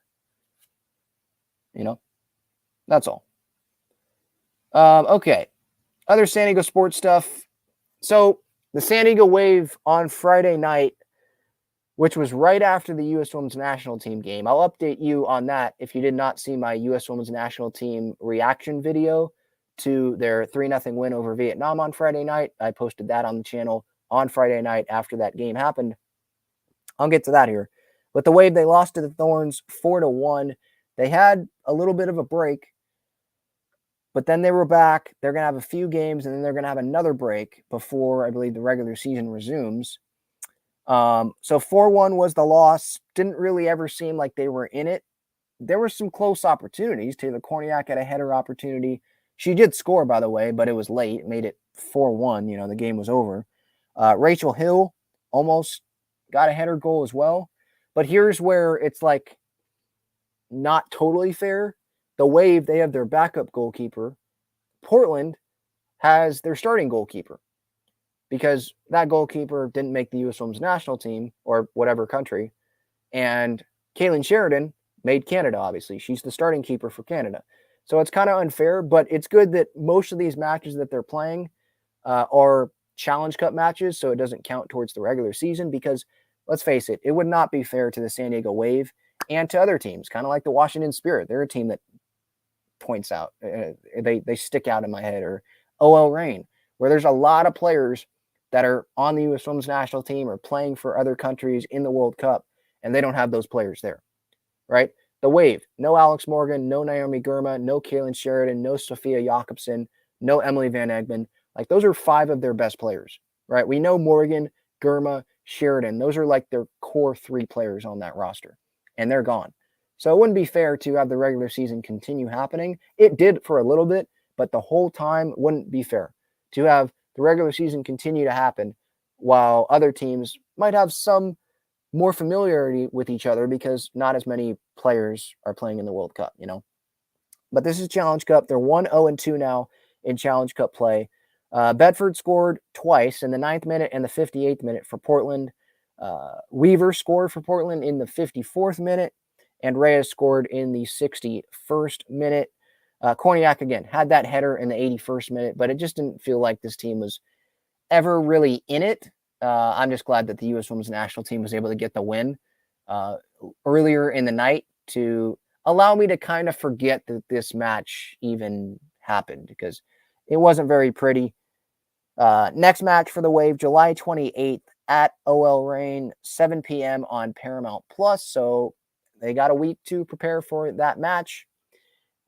That's all. Okay. Other San Diego sports stuff. So the San Diego Wave on Friday night, which was right after the U.S. Women's National Team game. I'll update you on that if you did not see my U.S. Women's National Team reaction video to their 3-0 win over Vietnam on Friday night. I posted that on the channel on Friday night after that game happened. I'll get to that here. But the Wave, they lost to the Thorns 4-1. They had a little bit of a break, but then they were back. They're going to have a few games, and then they're going to have another break before, I believe, the regular season resumes. So 4-1 was the loss. Didn't really ever seem like they were in it. There were some close opportunities. Taylor Korniak had a header opportunity. She did score, by the way, but it was late. It made it 4-1. The game was over. Rachel Hill almost got a header goal as well. But here's where it's like not totally fair. The Wave, they have their backup goalkeeper. Portland has their starting goalkeeper because that goalkeeper didn't make the U.S. Women's National Team or whatever country. And Kaylin Sheridan made Canada, obviously. She's the starting keeper for Canada. So it's kind of unfair, but it's good that most of these matches that they're playing are Challenge Cup matches, so it doesn't count towards the regular season because, let's face it, it would not be fair to the San Diego Wave and to other teams, kind of like the Washington Spirit. They're a team that points out. They stick out in my head. Or OL Reign, where there's a lot of players that are on the U.S. Women's National Team or playing for other countries in the World Cup, and they don't have those players there, right? The Wave, no Alex Morgan, no Naomi Girma, no Kaylin Sheridan, no Sophia Jakobsen, no Emily Van Egmond. Like, those are 5 of their best players, right? We know Morgan, Girma, Sheridan. Those are like their core 3 players on that roster, and they're gone. So it wouldn't be fair to have the regular season continue happening. It did for a little bit, but the whole time wouldn't be fair to have the regular season continue to happen while other teams might have some more familiarity with each other because not as many players are playing in the World Cup, you know. But this is Challenge Cup. They're 1-0-2 now in Challenge Cup play. Bedford scored twice in the 9th minute and the 58th minute for Portland. Weaver scored for Portland in the 54th minute, and Reyes scored in the 61st minute. Korniak, again, had that header in the 81st minute, but it just didn't feel like this team was ever really in it. I'm just glad that the U.S. Women's National Team was able to get the win earlier in the night to allow me to kind of forget that this match even happened because it wasn't very pretty. Next match for the Wave, July 28th at OL Reign, 7 p.m. on Paramount Plus. So they got a week to prepare for that match.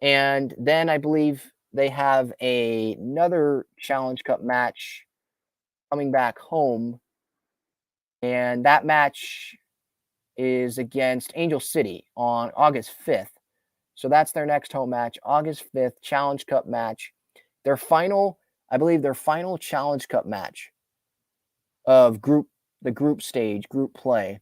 And then I believe they have another Challenge Cup match coming back home. And that match is against Angel City on August 5th. So that's their next home match, August 5th, Challenge Cup match. Their final Challenge Cup match of the group stage, group play.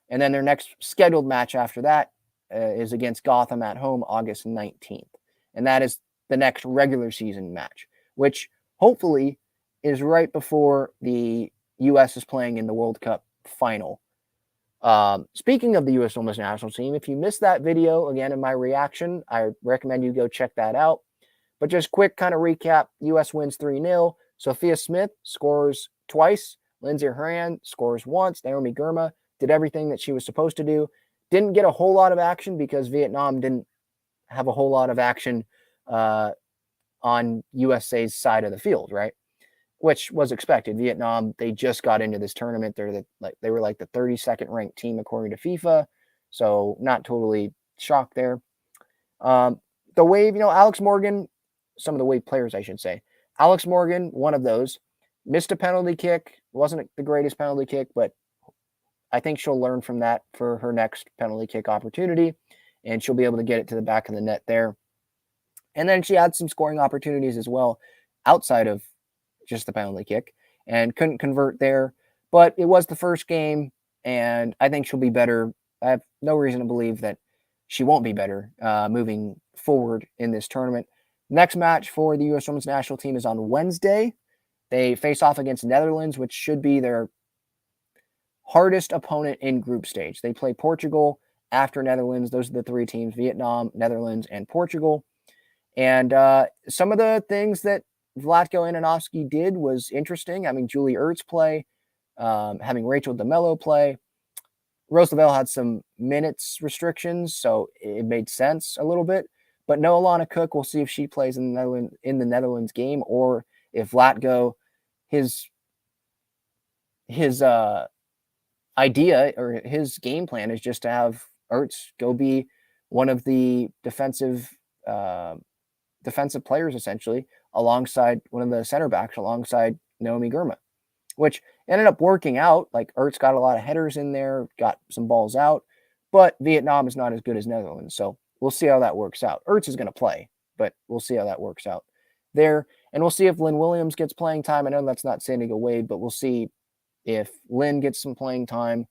And then their next scheduled match after that is against Gotham at home, August 19th. And that is the next regular season match, which hopefully is right before the U.S. is playing in the World Cup final. Speaking of the U.S. Women's National Team, if you missed that video, again, in my reaction, I recommend you go check that out. But just quick kind of recap, U.S. wins 3-0. Sophia Smith scores twice. Lindsay Horan scores once. Naomi Girma did everything that she was supposed to do. Didn't get a whole lot of action because Vietnam didn't have a whole lot of action on USA's side of the field, right? Which was expected. Vietnam, they just got into this tournament. They were like the 32nd ranked team according to FIFA, so not totally shocked there. The Wave, Alex Morgan, some of the Wave players, I should say. Alex Morgan, one of those, missed a penalty kick. Wasn't the greatest penalty kick, but I think she'll learn from that for her next penalty kick opportunity, and she'll be able to get it to the back of the net there. And then she had some scoring opportunities as well outside of just the penalty kick and couldn't convert there. But it was the first game, and I think she'll be better. I have no reason to believe that she won't be better moving forward in this tournament. Next match for the U.S. Women's National Team is on Wednesday. They face off against Netherlands, which should be their hardest opponent in group stage. They play Portugal after Netherlands. Those are the 3 teams: Vietnam, Netherlands, and Portugal. And some of the things that Vlatko Ananovsky did was interesting. Having Julie Ertz play, having Rachel DeMello play. Rose Lavelle had some minutes restrictions, so it made sense a little bit. But no Alana Cook. We'll see if she plays in the Netherlands game, or if Vlatko, his idea or his game plan is just to have Ertz go be one of the defensive players, essentially, alongside one of the center backs, alongside Naomi Girma, which ended up working out. Like, Ertz got a lot of headers in there, got some balls out, but Vietnam is not as good as Netherlands. So we'll see how that works out. Ertz is going to play, but we'll see how that works out there. And we'll see if Lynn Williams gets playing time. I know that's not San Diego Wade, but we'll see if Lynn gets some playing time.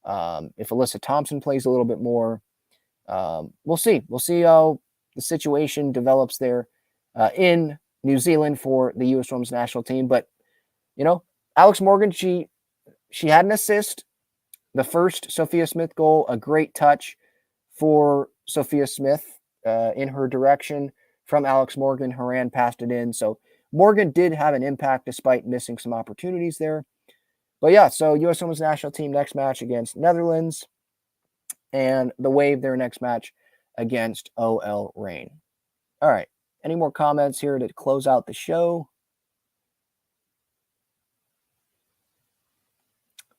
If Alyssa Thompson plays a little bit more. We'll see. We'll see how the situation develops there in New Zealand for the U.S. Women's National Team. But, Alex Morgan, she had an assist. The first Sophia Smith goal, a great touch for Sophia Smith in her direction from Alex Morgan. Horan passed it in. So Morgan did have an impact despite missing some opportunities there. But yeah, so U.S. Women's National Team next match against Netherlands, and the Wave their next match against OL Reign. All right. Any more comments here to close out the show?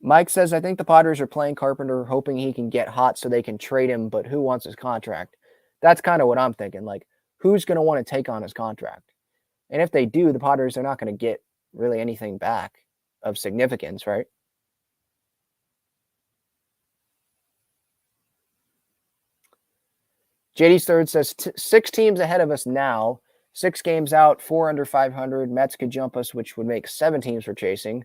Mike says, I think the Padres are playing Carpenter, hoping he can get hot so they can trade him, but who wants his contract? That's kind of what I'm thinking. Like, who's going to want to take on his contract? And if they do, the Padres are not going to get really anything back of significance, right? JD's Third says, 6 teams ahead of us now, 6 games out, 4 under 500. Mets could jump us, which would make 7 teams for chasing.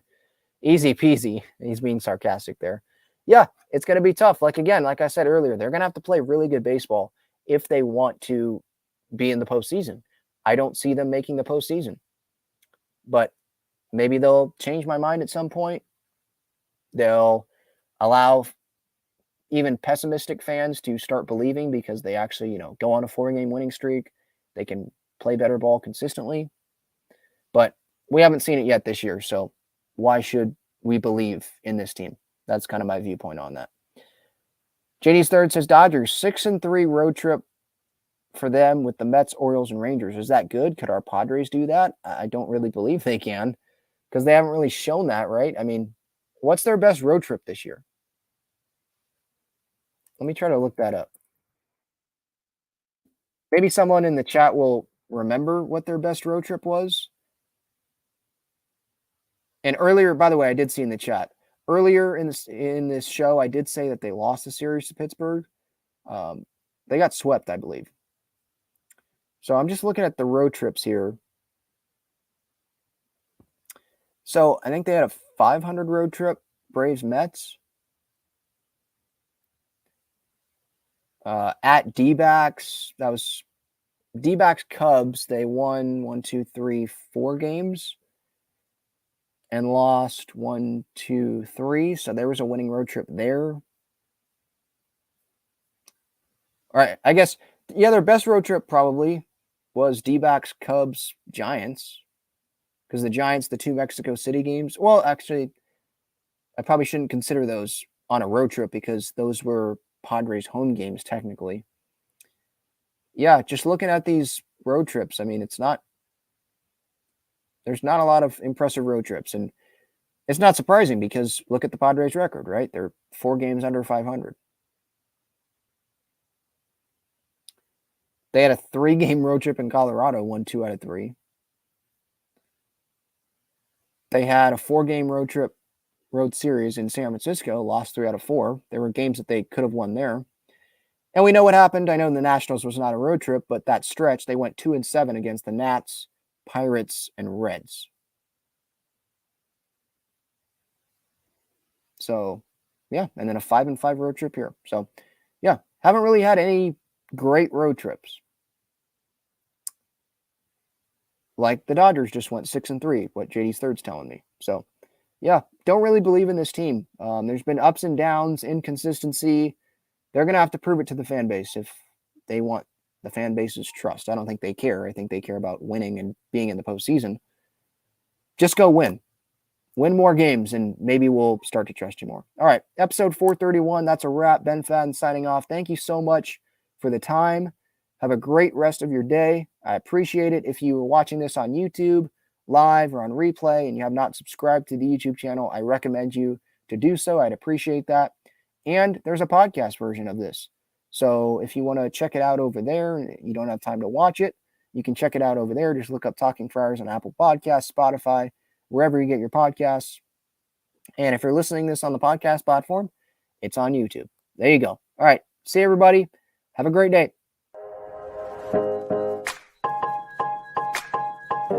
Easy peasy. He's being sarcastic there. Yeah, it's going to be tough. Like I said earlier, they're going to have to play really good baseball if they want to be in the postseason. I don't see them making the postseason. But maybe they'll change my mind at some point. They'll allow even pessimistic fans to start believing because they actually, go on a 4-game winning streak. They can play better ball consistently. But we haven't seen it yet this year, so why should we believe in this team? That's kind of my viewpoint on that. JD's Third says Dodgers 6-3 road trip for them with the Mets, Orioles, and Rangers. Is that good? Could our Padres do that? I don't really believe they can because they haven't really shown that, right? I mean, what's their best road trip this year? Let me try to look that up. Maybe someone in the chat will remember what their best road trip was. And earlier, by the way, I did see in the chat, earlier in this show, I did say that they lost the series to Pittsburgh. They got swept, I believe. So I'm just looking at the road trips here. So I think they had a 500 road trip, Braves, Mets. At D-backs, that was D-backs, Cubs. They won 1, 2, 3, 4 games and lost 1, 2, 3. So there was a winning road trip there. All right, I guess, yeah, their best road trip probably was D-backs, Cubs, Giants. Because the Giants, the 2 Mexico City games, well, actually, I probably shouldn't consider those on a road trip because those were Padres home games technically. Yeah, just looking at these road trips, I mean, there's not a lot of impressive road trips, and it's not surprising because look at the Padres record, right? They're 4 games under 500. They had a 3-game road trip in Colorado, won 2 out of 3. They had a 4-game road series in San Francisco, lost 3 out of 4. There were games that they could have won there. And we know what happened. I know the Nationals was not a road trip, but that stretch, they went 2-7 against the Nats, Pirates, and Reds. So, yeah, and then a 5-5 road trip here. So, yeah, haven't really had any great road trips. Like the Dodgers just went 6-3, what JD's Third's telling me. So, yeah, don't really believe in this team. There's been ups and downs, inconsistency. They're going to have to prove it to the fan base if they want the fan base's trust. I don't think they care. I think they care about winning and being in the postseason. Just go win. Win more games, and maybe we'll start to trust you more. All right, episode 431, that's a wrap. Ben Fadden signing off. Thank you so much for the time. Have a great rest of your day. I appreciate it. If you are watching this on YouTube, live, or on replay, and you have not subscribed to the YouTube channel, I recommend you to do so. I'd appreciate that. And there's a podcast version of this. So if you want to check it out over there, you don't have time to watch it, you can check it out over there. Just look up Talking Friars on Apple Podcasts, Spotify, wherever you get your podcasts. And if you're listening to this on the podcast platform, it's on YouTube. There you go. All right. See you, everybody. Have a great day.